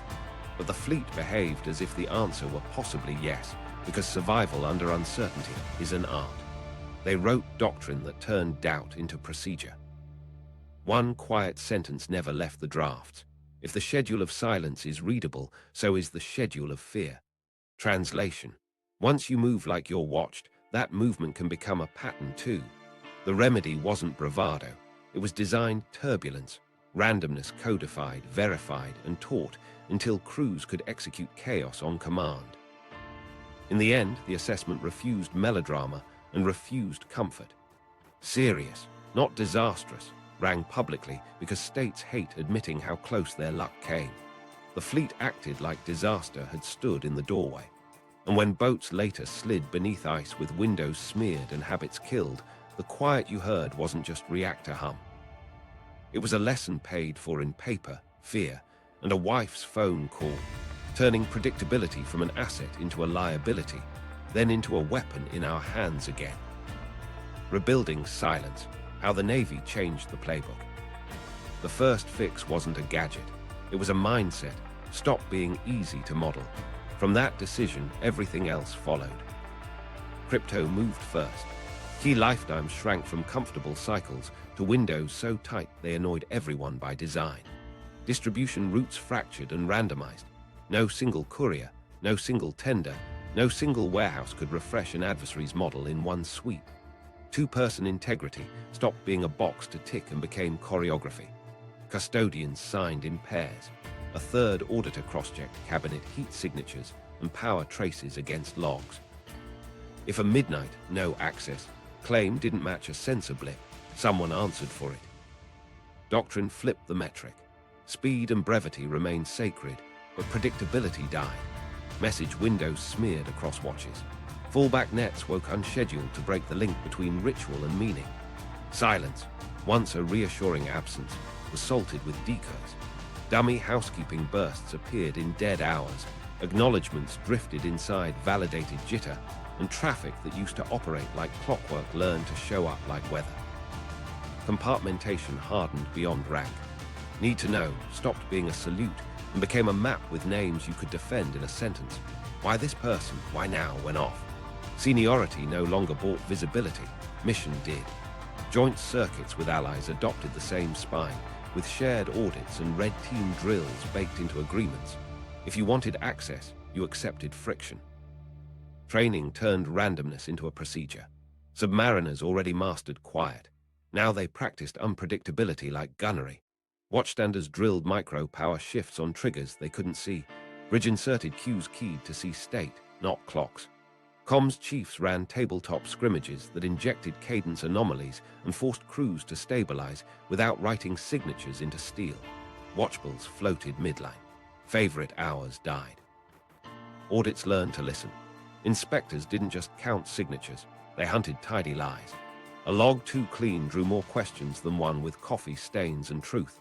But the fleet behaved as if the answer were possibly yes, because survival under uncertainty is an art. They wrote doctrine that turned doubt into procedure. One quiet sentence never left the drafts. If the schedule of silence is readable, so is the schedule of fear. Translation. Once you move like you're watched, that movement can become a pattern too. The remedy wasn't bravado. It was designed turbulence, randomness codified, verified, and taught until crews could execute chaos on command. In the end, the assessment refused melodrama and refused comfort. Serious, not disastrous, rang publicly because states hate admitting how close their luck came. The fleet acted like disaster had stood in the doorway. And when boats later slid beneath ice with windows smeared and habits killed, the quiet you heard wasn't just reactor hum. It was a lesson paid for in paper, fear, and a wife's phone call, turning predictability from an asset into a liability, then into a weapon in our hands again. Rebuilding silence, how the Navy changed the playbook. The first fix wasn't a gadget. It was a mindset. Stop being easy to model. From that decision, everything else followed. Crypto moved first. Key lifetimes shrank from comfortable cycles to windows so tight they annoyed everyone by design. Distribution routes fractured and randomized. No single courier, no single tender, no single warehouse could refresh an adversary's model in one sweep. Two-person integrity stopped being a box to tick and became choreography. Custodians signed in pairs. A third auditor cross-checked cabinet heat signatures and power traces against logs. If a midnight, no access, claim didn't match a sensor blip, someone answered for it. Doctrine flipped the metric. Speed and brevity remained sacred, but predictability died. Message windows smeared across watches. Fallback nets woke unscheduled to break the link between ritual and meaning. Silence, once a reassuring absence, was salted with decoys. Dummy housekeeping bursts appeared in dead hours. Acknowledgements drifted inside validated jitter, and traffic that used to operate like clockwork learned to show up like weather. Compartmentation hardened beyond rank. Need to know stopped being a salute and became a map with names you could defend in a sentence. Why this person, why now, went off. Seniority no longer bought visibility, mission did. Joint circuits with allies adopted the same spine, with shared audits and red team drills baked into agreements. If you wanted access, you accepted friction. Training turned randomness into a procedure. Submariners already mastered quiet. Now they practiced unpredictability like gunnery. Watchstanders drilled micro-power shifts on triggers they couldn't see. Bridge-inserted cues keyed to see state, not clocks. Comms chiefs ran tabletop scrimmages that injected cadence anomalies and forced crews to stabilize without writing signatures into steel. Watchbills floated midline. Favorite hours died. Audits learned to listen. Inspectors didn't just count signatures, they hunted tidy lies. A log too clean drew more questions than one with coffee stains and truth.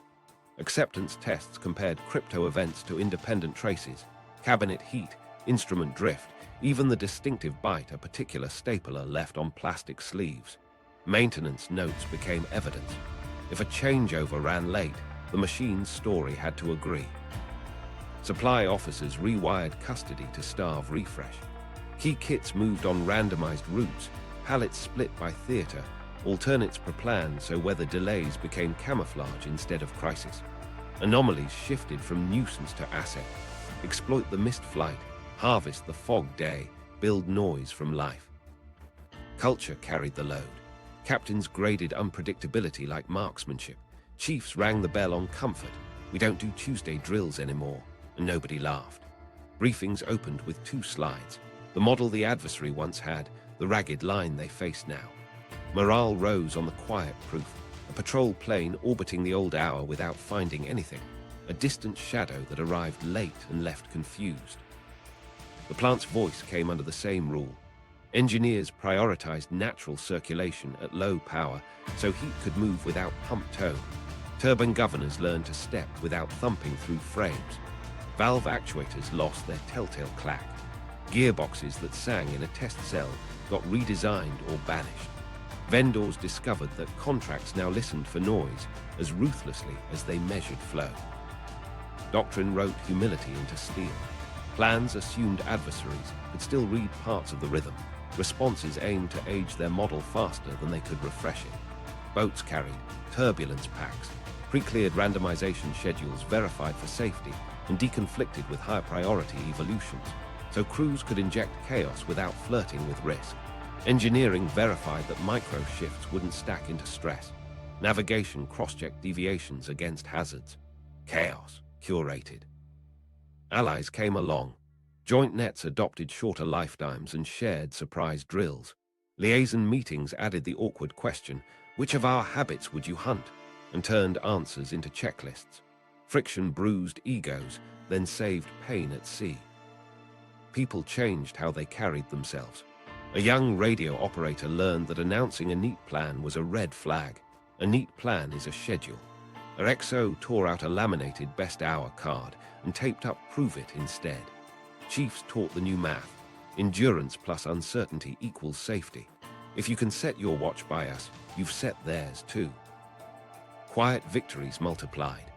Acceptance tests compared crypto events to independent traces, cabinet heat, instrument drift, even the distinctive bite a particular stapler left on plastic sleeves. Maintenance notes became evidence. If a changeover ran late, the machine's story had to agree. Supply officers rewired custody to starve refresh. Key kits moved on randomized routes, pallets split by theater, alternates per plan so weather delays became camouflage instead of crisis. Anomalies shifted from nuisance to asset. Exploit the missed flight, harvest the fog day, build noise from life. Culture carried the load. Captains graded unpredictability like marksmanship. Chiefs rang the bell on comfort. We don't do Tuesday drills anymore, and nobody laughed. Briefings opened with 2 slides. The model the adversary once had, the ragged line they face now. Morale rose on the quiet proof. A patrol plane orbiting the old hour without finding anything. A distant shadow that arrived late and left confused. The plant's voice came under the same rule. Engineers prioritized natural circulation at low power so heat could move without pump tone. Turbine governors learned to step without thumping through frames. Valve actuators lost their telltale clack. Gearboxes that sang in a test cell got redesigned or banished. Vendors discovered that contracts now listened for noise as ruthlessly as they measured flow. Doctrine wrote humility into steel. Plans assumed adversaries could still read parts of the rhythm. Responses aimed to age their model faster than they could refresh it. Boats carried turbulence packs, pre-cleared randomization schedules verified for safety and deconflicted with higher priority evolutions, so crews could inject chaos without flirting with risk. Engineering verified that micro shifts wouldn't stack into stress. Navigation cross-checked deviations against hazards. Chaos curated. Allies came along. Joint nets adopted shorter lifetimes and shared surprise drills. Liaison meetings added the awkward question, which of our habits would you hunt? And turned answers into checklists. Friction bruised egos, then saved pain at sea. People changed how they carried themselves. A young radio operator learned that announcing a neat plan was a red flag. A neat plan is a schedule. Our XO tore out a laminated best hour card and taped up prove it instead. Chiefs taught the new math. Endurance plus uncertainty equals safety. If you can set your watch by us, you've set theirs too. Quiet victories multiplied.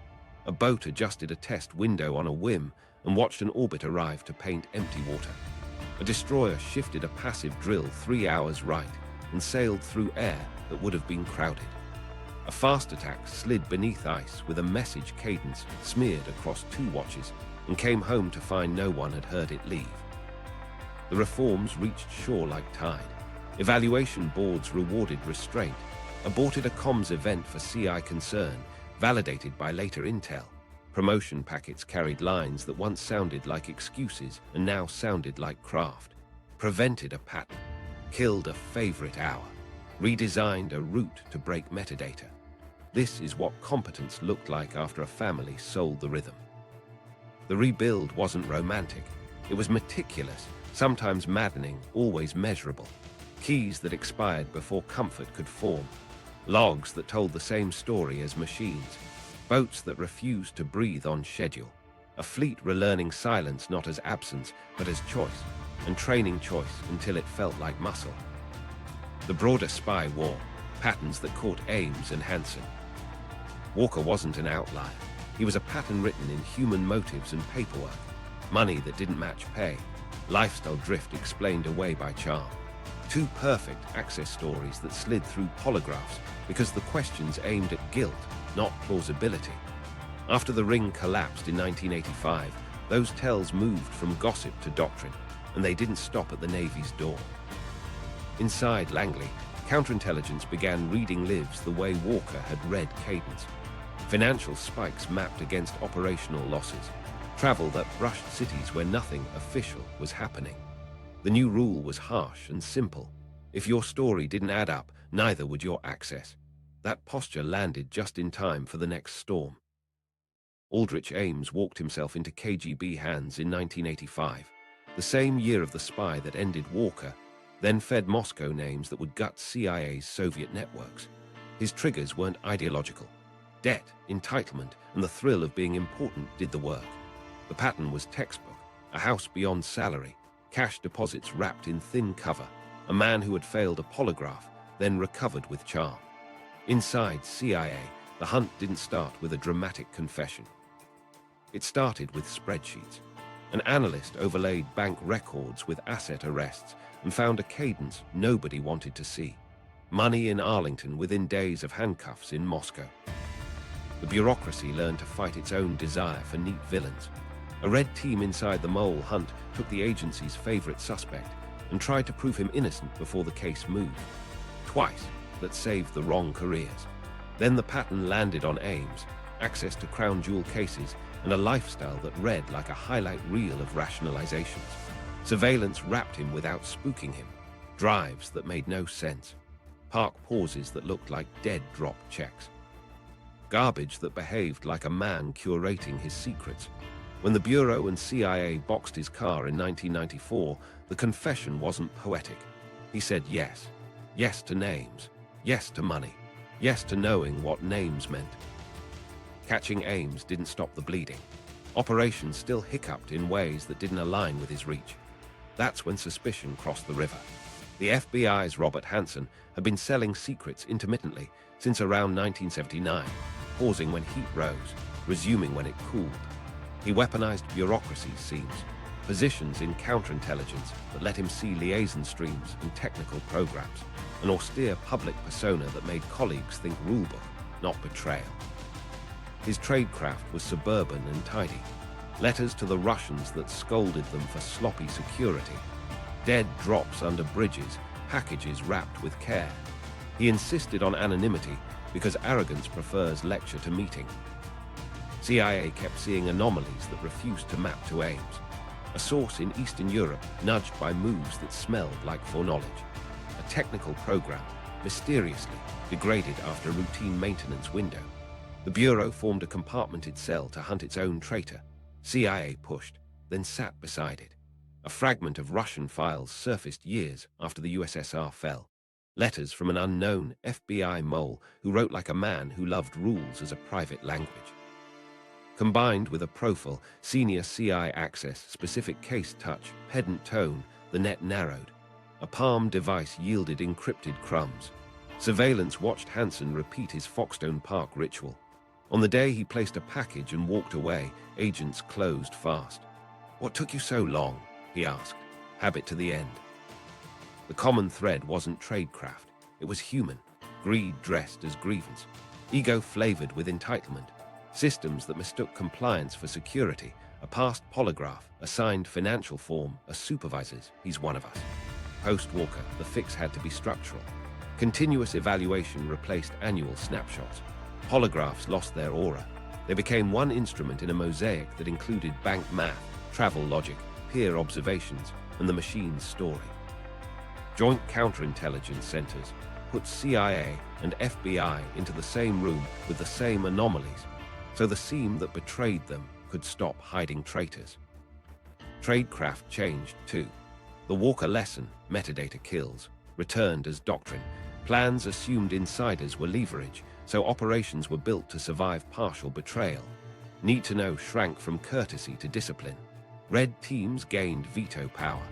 A boat adjusted a test window on a whim and watched an orbit arrive to paint empty water. A destroyer shifted a passive drill 3 hours right and sailed through air that would have been crowded. A fast attack slid beneath ice with a message cadence smeared across 2 watches and came home to find no one had heard it leave. The reforms reached shore like tide. Evaluation boards rewarded restraint, aborted a comms event for CI concern, validated by later intel. Promotion packets carried lines that once sounded like excuses and now sounded like craft. Prevented a pattern, killed a favorite hour, redesigned a route to break metadata. This is what competence looked like after a family sold the rhythm. The rebuild wasn't romantic. It was meticulous, sometimes maddening, always measurable. Keys that expired before comfort could form. Logs that told the same story as machines. Boats that refused to breathe on schedule. A fleet relearning silence not as absence, but as choice, and training choice until it felt like muscle. The broader spy war, patterns that caught Ames and Hanssen. Walker wasn't an outlier. He was a pattern written in human motives and paperwork. Money that didn't match pay. Lifestyle drift explained away by charm. 2 perfect access stories that slid through polygraphs because the questions aimed at guilt, not plausibility. After the ring collapsed in 1985, those tells moved from gossip to doctrine, and they didn't stop at the Navy's door. Inside Langley, counterintelligence began reading lives the way Walker had read cadence. Financial spikes mapped against operational losses. Travel that brushed cities where nothing official was happening. The new rule was harsh and simple. If your story didn't add up, neither would your access. That posture landed just in time for the next storm. Aldrich Ames walked himself into KGB hands in 1985, the same year of the spy that ended Walker, then fed Moscow names that would gut CIA's Soviet networks. His triggers weren't ideological. Debt, entitlement, and the thrill of being important did the work. The pattern was textbook: a house beyond salary, cash deposits wrapped in thin cover, a man who had failed a polygraph, then recovered with charm. Inside CIA, the hunt didn't start with a dramatic confession. It started with spreadsheets. An analyst overlaid bank records with asset arrests and found a cadence nobody wanted to see. Money in Arlington within days of handcuffs in Moscow. The bureaucracy learned to fight its own desire for neat villains. A red team inside the mole hunt took the agency's favorite suspect and tried to prove him innocent before the case moved. Twice, that saved the wrong careers. Then the pattern landed on Ames, access to crown jewel cases, and a lifestyle that read like a highlight reel of rationalizations. Surveillance wrapped him without spooking him. Drives that made no sense. Park pauses that looked like dead drop checks. Garbage that behaved like a man curating his secrets. When the Bureau and CIA boxed his car in 1994, the confession wasn't poetic. He said yes. Yes to names. Yes to money. Yes to knowing what names meant. Catching Ames didn't stop the bleeding. Operations still hiccuped in ways that didn't align with his reach. That's when suspicion crossed the river. The FBI's Robert Hanssen had been selling secrets intermittently since around 1979, pausing when heat rose, resuming when it cooled. He weaponized bureaucracy's seams, positions in counterintelligence that let him see liaison streams and technical programs, an austere public persona that made colleagues think rulebook, not betrayal. His tradecraft was suburban and tidy. Letters to the Russians that scolded them for sloppy security. Dead drops under bridges, packages wrapped with care. He insisted on anonymity because arrogance prefers lecture to meeting. CIA kept seeing anomalies that refused to map to Ames. A source in Eastern Europe nudged by moves that smelled like foreknowledge. A technical program, mysteriously degraded after routine maintenance window. The Bureau formed a compartmented cell to hunt its own traitor. CIA pushed, then sat beside it. A fragment of Russian files surfaced years after the USSR fell. Letters from an unknown FBI mole who wrote like a man who loved rules as a private language. Combined with a profile, senior CI access, specific case touch, pedant tone, the net narrowed. A palm device yielded encrypted crumbs. Surveillance watched Hanssen repeat his Foxstone Park ritual. On the day he placed a package and walked away, agents closed fast. "What took you so long?" he asked, habit to the end. The common thread wasn't tradecraft. It was human, greed dressed as grievance, ego flavored with entitlement, systems that mistook compliance for security, a past polygraph, a signed financial form, a supervisor's, "He's one of us." Post-Walker, the fix had to be structural. Continuous evaluation replaced annual snapshots. Polygraphs lost their aura. They became one instrument in a mosaic that included bank math, travel logic, peer observations, and the machine's story. Joint counterintelligence centers put CIA and FBI into the same room with the same anomalies, so the seam that betrayed them could stop hiding traitors. Tradecraft changed too. The Walker lesson, metadata kills, returned as doctrine. Plans assumed insiders were leverage, so operations were built to survive partial betrayal. Need to know shrank from courtesy to discipline. Red teams gained veto power.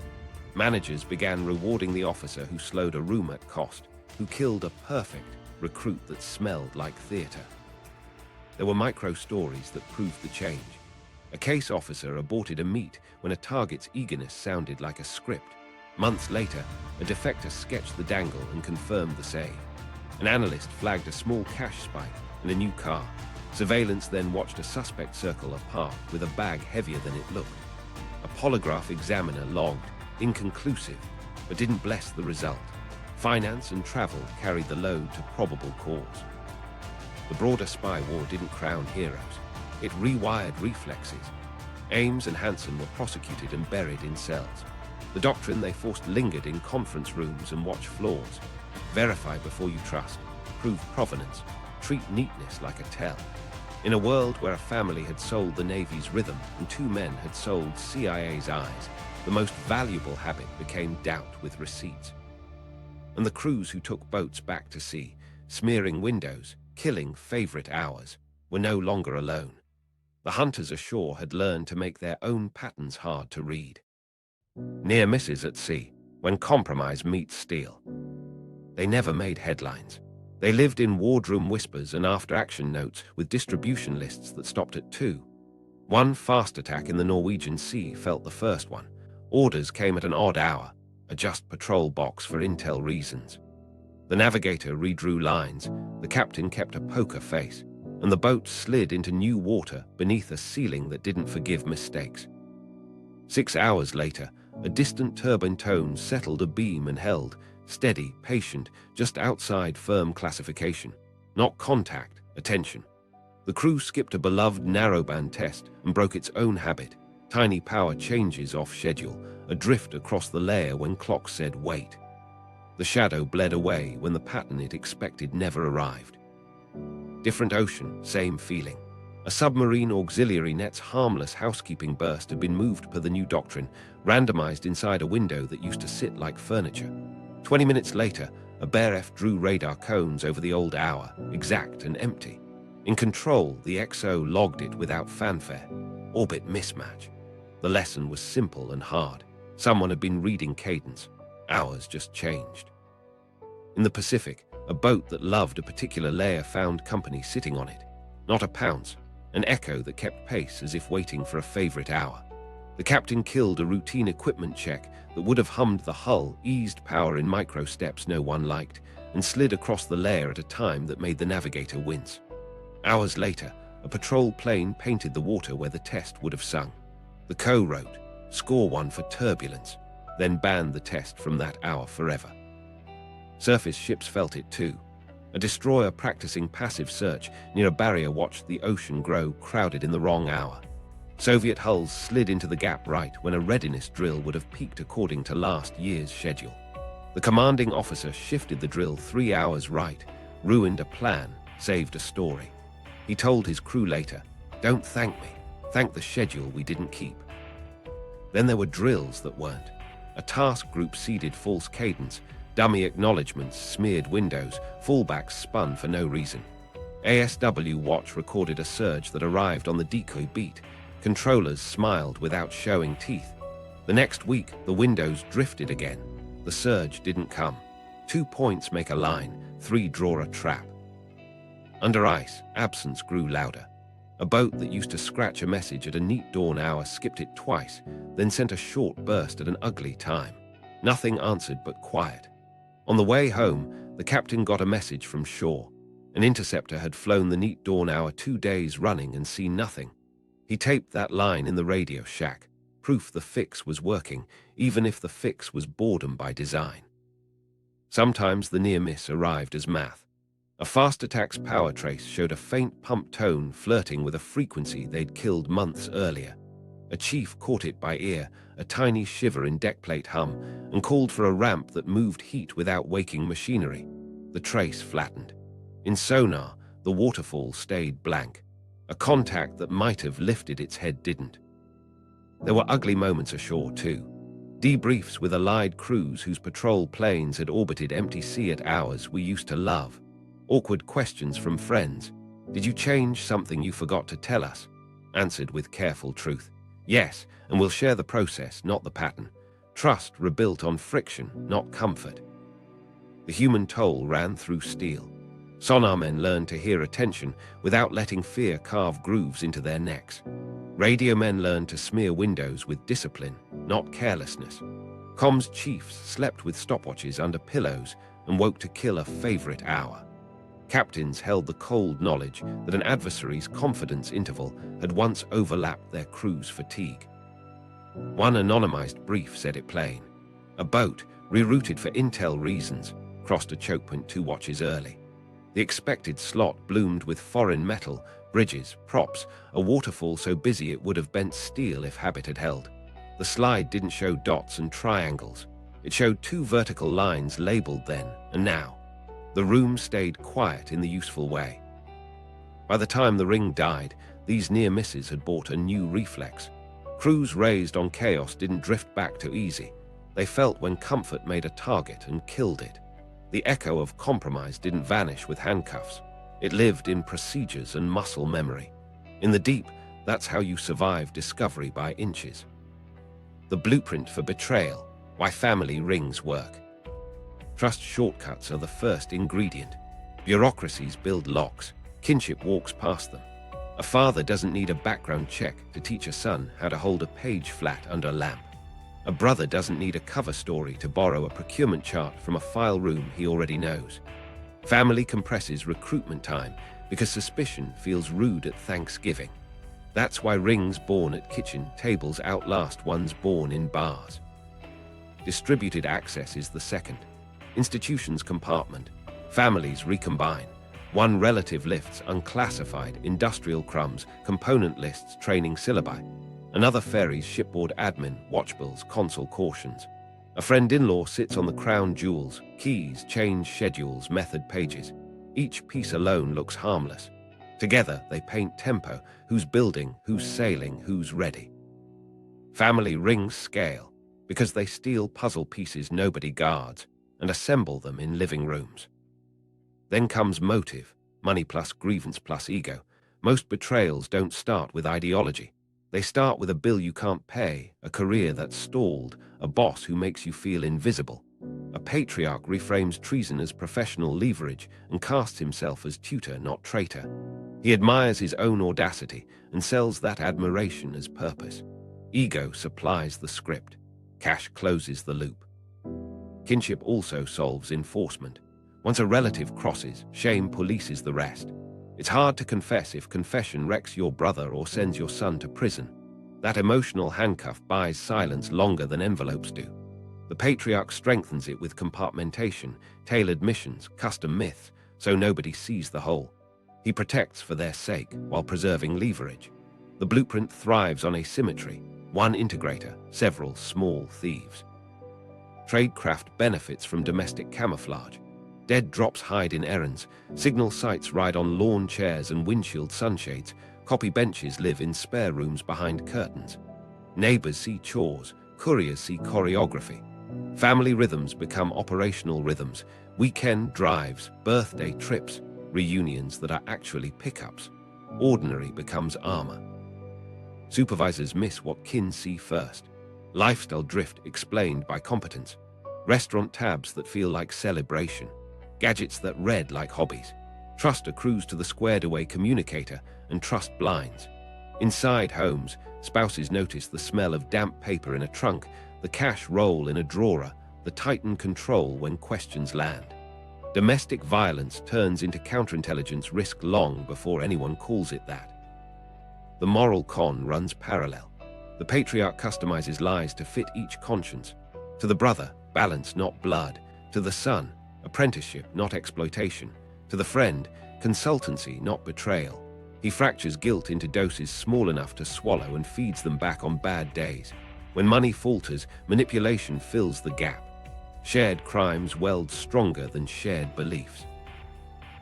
Managers began rewarding the officer who slowed a room at cost, who killed a perfect recruit that smelled like theater. There were micro-stories that proved the change. A case officer aborted a meet when a target's eagerness sounded like a script. Months later, a defector sketched the dangle and confirmed the save. An analyst flagged a small cash spike in a new car. Surveillance then watched a suspect circle a park with a bag heavier than it looked. A polygraph examiner logged, inconclusive, but didn't bless the result. Finance and travel carried the load to probable cause. The broader spy war didn't crown heroes. It rewired reflexes. Ames and Hanssen were prosecuted and buried in cells. The doctrine they forced lingered in conference rooms and watch floors. Verify before you trust. Prove provenance. Treat neatness like a tell. In a world where a family had sold the Navy's rhythm and two men had sold CIA's eyes, the most valuable habit became doubt with receipts. And the crews who took boats back to sea, smearing windows, killing favorite hours, were no longer alone. The hunters ashore had learned to make their own patterns hard to read. Near misses at sea, when compromise meets steel. They never made headlines. They lived in wardroom whispers and after-action notes with distribution lists that stopped at 2. One fast attack in the Norwegian Sea felt the first one. Orders came at an odd hour, a just patrol box for intel reasons. The navigator redrew lines, the captain kept a poker face, and the boat slid into new water beneath a ceiling that didn't forgive mistakes. 6 hours later, a distant turbine tone settled a beam and held, steady, patient, just outside firm classification. Not contact, attention. The crew skipped a beloved narrowband test and broke its own habit. Tiny power changes off schedule, adrift across the layer when clocks said wait. The shadow bled away when the pattern it expected never arrived. Different ocean, same feeling. A submarine auxiliary net's harmless housekeeping burst had been moved per the new doctrine, randomized inside a window that used to sit like furniture. 20 minutes later, a Bear-F drew radar cones over the old hour, exact and empty. In control, the XO logged it without fanfare. Orbit mismatch. The lesson was simple and hard. Someone had been reading cadence. Hours just changed. In the Pacific, a boat that loved a particular layer found company sitting on it. Not a pounce, an echo that kept pace as if waiting for a favorite hour. The captain killed a routine equipment check that would have hummed the hull, eased power in micro steps no one liked, and slid across the layer at a time that made the navigator wince. Hours later, a patrol plane painted the water where the test would have sung. The co-wrote, "Score 1 for turbulence," then banned the test from that hour forever. Surface ships felt it too. A destroyer practicing passive search near a barrier watched the ocean grow crowded in the wrong hour. Soviet hulls slid into the gap right when a readiness drill would have peaked according to last year's schedule. The commanding officer shifted the drill 3 hours right, ruined a plan, saved a story. He told his crew later, "Don't thank me, thank the schedule we didn't keep." Then there were drills that weren't. A task group seeded false cadence, dummy acknowledgements smeared windows, fallbacks spun for no reason. ASW watch recorded a surge that arrived on the decoy beat. Controllers smiled without showing teeth. The next week, the windows drifted again. The surge didn't come. 2 points make a line, 3 draw a trap. Under ice, absence grew louder. A boat that used to scratch a message at a neat dawn hour skipped it twice, then sent a short burst at an ugly time. Nothing answered but quiet. On the way home, the captain got a message from shore. An interceptor had flown the neat dawn hour 2 days running and seen nothing. He taped that line in the radio shack, proof the fix was working, even if the fix was boredom by design. Sometimes the near-miss arrived as math. A fast attack's power trace showed a faint pump tone flirting with a frequency they'd killed months earlier. A chief caught it by ear, a tiny shiver in deckplate hum, and called for a ramp that moved heat without waking machinery. The trace flattened. In Sonar, the waterfall stayed blank. A contact that might have lifted its head didn't. There were ugly moments ashore too. Debriefs with allied crews whose patrol planes had orbited empty sea at hours we used to love. Awkward questions from friends. "Did you change something you forgot to tell us?" Answered with careful truth. "Yes, and we'll share the process, not the pattern. Trust rebuilt on friction, not comfort." The human toll ran through steel. Sonar men learned to hear attention without letting fear carve grooves into their necks. Radio men learned to smear windows with discipline, not carelessness. Comms chiefs slept with stopwatches under pillows and woke to kill a favorite hour. Captains held the cold knowledge that an adversary's confidence interval had once overlapped their crew's fatigue. One anonymized brief said it plain. A boat, rerouted for intel reasons, crossed a choke point 2 watches early. The expected slot bloomed with foreign metal, bridges, props, a waterfall so busy it would have bent steel if habit had held. The slide didn't show dots and triangles. It showed two vertical lines labeled then and now. The room stayed quiet in the useful way. By the time the ring died, these near misses had bought a new reflex. Crews raised on chaos didn't drift back to easy. They felt when comfort made a target and killed it. The echo of compromise didn't vanish with handcuffs. It lived in procedures and muscle memory. In the deep, that's how you survive discovery by inches. The blueprint for betrayal, why family rings work. Trust shortcuts are the first ingredient. Bureaucracies build locks. Kinship walks past them. A father doesn't need a background check to teach a son how to hold a page flat under a lamp. A brother doesn't need a cover story to borrow a procurement chart from a file room he already knows. Family compresses recruitment time because suspicion feels rude at Thanksgiving. That's why rings born at kitchen tables outlast ones born in bars. Distributed access is the second. Institutions compartment. Families recombine. One relative lifts unclassified industrial crumbs, component lists, training syllabi. Another ferries shipboard admin, watchbills, console cautions. A friend-in-law sits on the crown jewels, keys, change schedules, method pages. Each piece alone looks harmless. Together, they paint tempo, who's building, who's sailing, who's ready. Family rings scale because they steal puzzle pieces nobody guards and assemble them in living rooms. Then comes motive, money plus grievance plus ego. Most betrayals don't start with ideology. They start with a bill you can't pay, a career that's stalled, a boss who makes you feel invisible. A patriarch reframes treason as professional leverage and casts himself as tutor, not traitor. He admires his own audacity and sells that admiration as purpose. Ego supplies the script. Cash closes the loop. Kinship also solves enforcement. Once a relative crosses, shame polices the rest. It's hard to confess if confession wrecks your brother or sends your son to prison. That emotional handcuff buys silence longer than envelopes do. The patriarch strengthens it with compartmentation, tailored missions, custom myths, so nobody sees the whole. He protects for their sake while preserving leverage. The blueprint thrives on asymmetry. One integrator, several small thieves. Tradecraft benefits from domestic camouflage. Dead drops hide in errands, signal sites ride on lawn chairs and windshield sunshades, copy benches live in spare rooms behind curtains. Neighbors see chores, couriers see choreography. Family rhythms become operational rhythms, weekend drives, birthday trips, reunions that are actually pickups. Ordinary becomes armor. Supervisors miss what kin see first. Lifestyle drift explained by competence. Restaurant tabs that feel like celebration. Gadgets that read like hobbies. Trust accrues to the squared-away communicator and trust blinds. Inside homes, spouses notice the smell of damp paper in a trunk, the cash roll in a drawer, the tightened control when questions land. Domestic violence turns into counterintelligence risk long before anyone calls it that. The moral con runs parallel. The patriarch customizes lies to fit each conscience. To the brother, balance not blood. To the son, apprenticeship not exploitation. To the friend, consultancy not betrayal. He fractures guilt into doses small enough to swallow and feeds them back on bad days. When money falters, manipulation fills the gap. Shared crimes weld stronger than shared beliefs.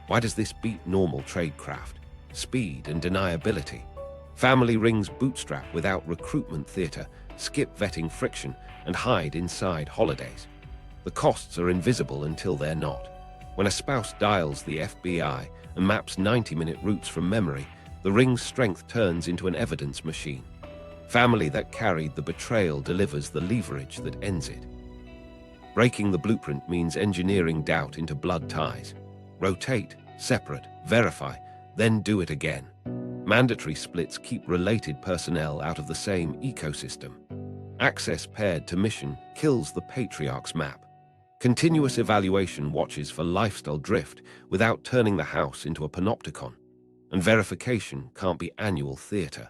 Why does this beat normal tradecraft? Speed and deniability. Family rings bootstrap without recruitment theater, skip vetting friction, and hide inside holidays. The costs are invisible until they're not. When a spouse dials the FBI and maps 90-minute routes from memory, the ring's strength turns into an evidence machine. Family that carried the betrayal delivers the leverage that ends it. Breaking the blueprint means engineering doubt into blood ties. Rotate, separate, verify, then do it again. Mandatory splits keep related personnel out of the same ecosystem. Access paired to mission kills the patriarch's map. Continuous evaluation watches for lifestyle drift without turning the house into a panopticon. And verification can't be annual theater.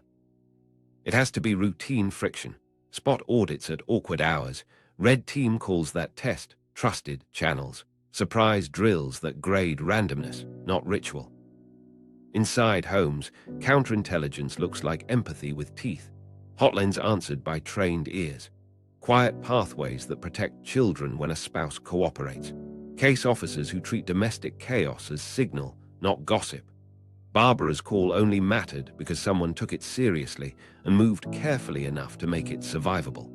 It has to be routine friction. Spot audits at awkward hours. Red team calls that test trusted channels. Surprise drills that grade randomness, not ritual. Inside homes, counterintelligence looks like empathy with teeth. Hotlines answered by trained ears. Quiet pathways that protect children when a spouse cooperates. Case officers who treat domestic chaos as signal, not gossip. Barbara's call only mattered because someone took it seriously and moved carefully enough to make it survivable.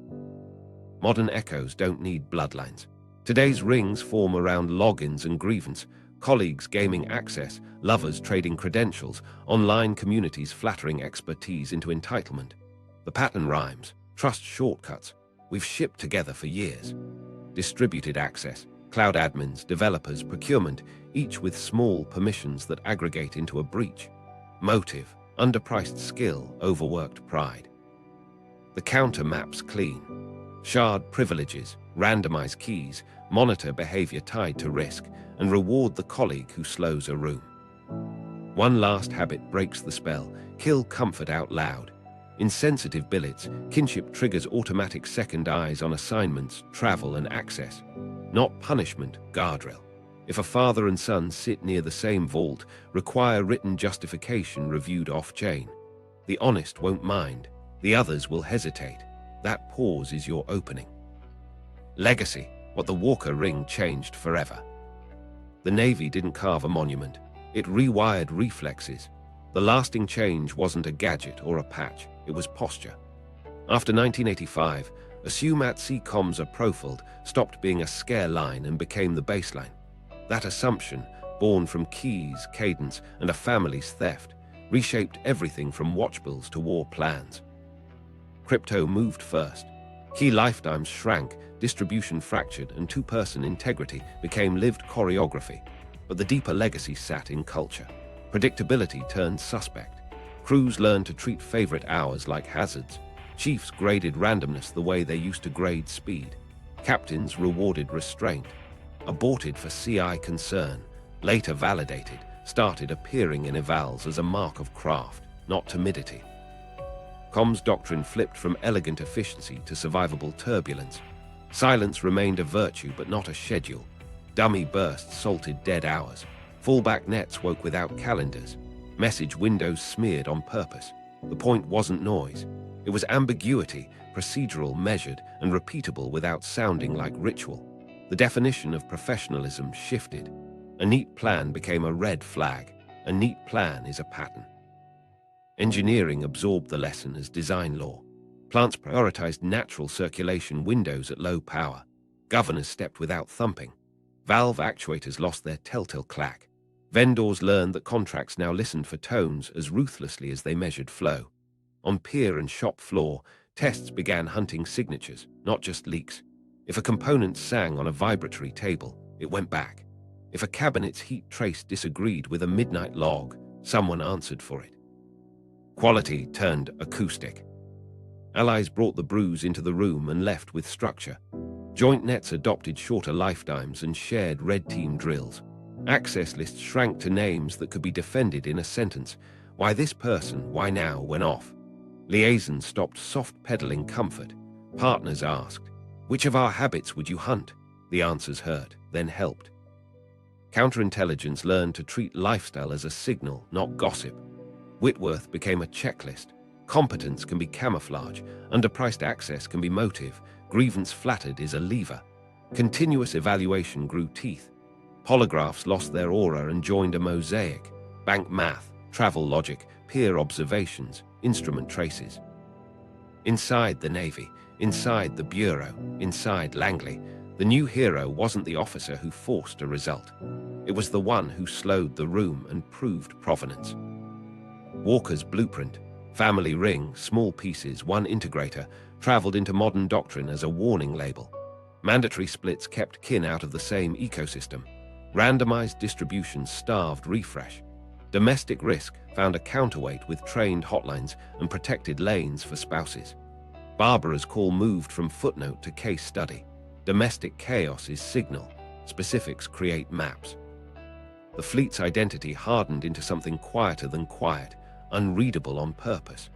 Modern echoes don't need bloodlines. Today's rings form around logins and grievance, colleagues gaming access, lovers trading credentials, online communities flattering expertise into entitlement. The pattern rhymes, trust shortcuts. We've shipped together for years. Distributed access, cloud admins, developers, procurement, each with small permissions that aggregate into a breach. Motive, underpriced skill, overworked pride. The counter map's clean. Shard privileges, randomize keys, monitor behavior tied to risk, and reward the colleague who slows a room. One last habit breaks the spell, kill comfort out loud. In sensitive billets, kinship triggers automatic second eyes on assignments, travel, and access. Not punishment, guardrail. If a father and son sit near the same vault, require written justification reviewed off-chain. The honest won't mind, the others will hesitate. That pause is your opening. Legacy, what the Walker ring changed forever. The Navy didn't carve a monument, it rewired reflexes. The lasting change wasn't a gadget or a patch, it was posture. After 1985, assume at sea comms are profiled, stopped being a scare line and became the baseline. That assumption, born from keys, cadence, and a family's theft, reshaped everything from watchbills to war plans. Crypto moved first. Key lifetimes shrank, distribution fractured, and two-person integrity became lived choreography. But the deeper legacy sat in culture. Predictability turned suspect. Crews learned to treat favorite hours like hazards. Chiefs graded randomness the way they used to grade speed. Captains rewarded restraint. Aborted for CI concern, later validated, started appearing in evals as a mark of craft, not timidity. Comms doctrine flipped from elegant efficiency to survivable turbulence. Silence remained a virtue but not a schedule. Dummy bursts salted dead hours. Fallback nets woke without calendars. Message windows smeared on purpose. The point wasn't noise. It was ambiguity, procedural, measured, and repeatable without sounding like ritual. The definition of professionalism shifted. A neat plan became a red flag. A neat plan is a pattern. Engineering absorbed the lesson as design law. Plants prioritized natural circulation windows at low power. Governors stepped without thumping. Valve actuators lost their telltale clack. Vendors learned that contracts now listened for tones as ruthlessly as they measured flow. On pier and shop floor, tests began hunting signatures, not just leaks. If a component sang on a vibratory table, it went back. If a cabinet's heat trace disagreed with a midnight log, someone answered for it. Quality turned acoustic. Allies brought the brews into the room and left with structure. Joint nets adopted shorter lifetimes and shared red team drills. Access lists shrank to names that could be defended in a sentence. Why this person, why now, went off. Liaisons stopped soft-pedaling comfort. Partners asked, which of our habits would you hunt? The answers hurt, then helped. Counterintelligence learned to treat lifestyle as a signal, not gossip. Whitworth became a checklist. Competence can be camouflage, underpriced access can be motive, grievance flattered is a lever. Continuous evaluation grew teeth. Polygraphs lost their aura and joined a mosaic. Bank math, travel logic, peer observations, instrument traces. Inside the Navy, inside the Bureau, inside Langley, the new hero wasn't the officer who forced a result. It was the one who slowed the room and proved provenance. Walker's blueprint, family ring, small pieces, one integrator, traveled into modern doctrine as a warning label. Mandatory splits kept kin out of the same ecosystem. Randomized distribution starved refresh. Domestic risk found a counterweight with trained hotlines and protected lanes for spouses. Barbara's call moved from footnote to case study. Domestic chaos is signal. Specifics create maps. The fleet's identity hardened into something quieter than quiet, unreadable on purpose.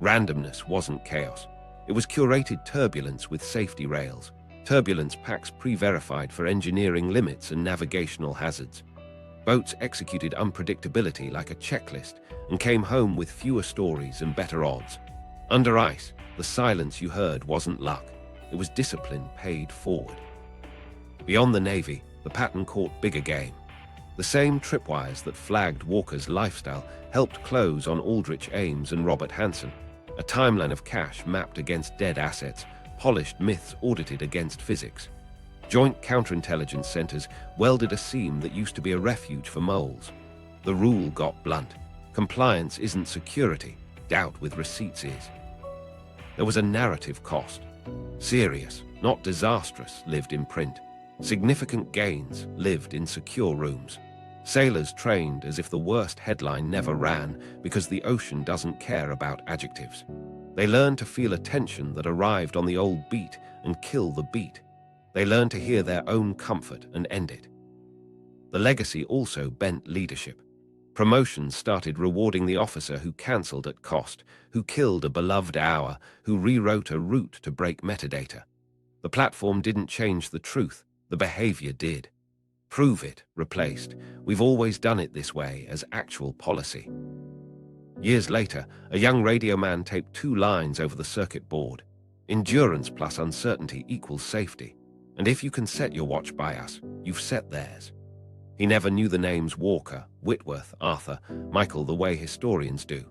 Randomness wasn't chaos. It was curated turbulence with safety rails. Turbulence packs pre-verified for engineering limits and navigational hazards. Boats executed unpredictability like a checklist and came home with fewer stories and better odds. Under ice, the silence you heard wasn't luck. It was discipline paid forward. Beyond the Navy, the pattern caught bigger game. The same tripwires that flagged Walker's lifestyle helped close on Aldrich Ames and Robert Hanssen. A timeline of cash mapped against dead assets, polished myths audited against physics. Joint counterintelligence centers welded a seam that used to be a refuge for moles. The rule got blunt. Compliance isn't security, doubt with receipts is. There was a narrative cost. Serious, not disastrous, lived in print. Significant gains lived in secure rooms. Sailors trained as if the worst headline never ran because the ocean doesn't care about adjectives. They learned to feel a tension that arrived on the old beat and kill the beat. They learned to hear their own comfort and end it. The legacy also bent leadership. Promotions started rewarding the officer who cancelled at cost, who killed a beloved hour, who rewrote a route to break metadata. The platform didn't change the truth, the behavior did. Prove it replaced, we've always done it this way, as actual policy. Years later, a young radioman taped 2 lines over the circuit board. Endurance plus uncertainty equals safety. And if you can set your watch by us, you've set theirs. He never knew the names Walker, Whitworth, Arthur, Michael the way historians do.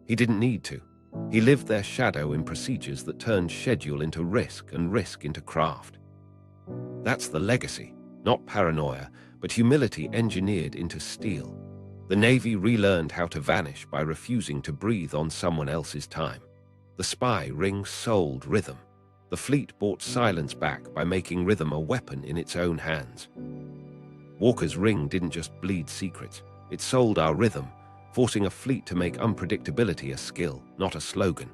He didn't need to. He lived their shadow in procedures that turned schedule into risk and risk into craft. That's the legacy, not paranoia, but humility engineered into steel. The Navy relearned how to vanish by refusing to breathe on someone else's time. The spy ring sold rhythm. The fleet bought silence back by making rhythm a weapon in its own hands. Walker's ring didn't just bleed secrets, it sold our rhythm, forcing a fleet to make unpredictability a skill, not a slogan.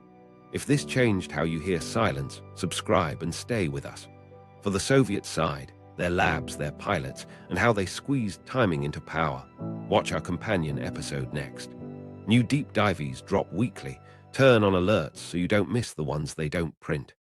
If this changed how you hear silence, subscribe and stay with us. For the Soviet side, their labs, their pilots, and how they squeezed timing into power, watch our companion episode next. New deep dives drop weekly. Turn on alerts so you don't miss the ones they don't print.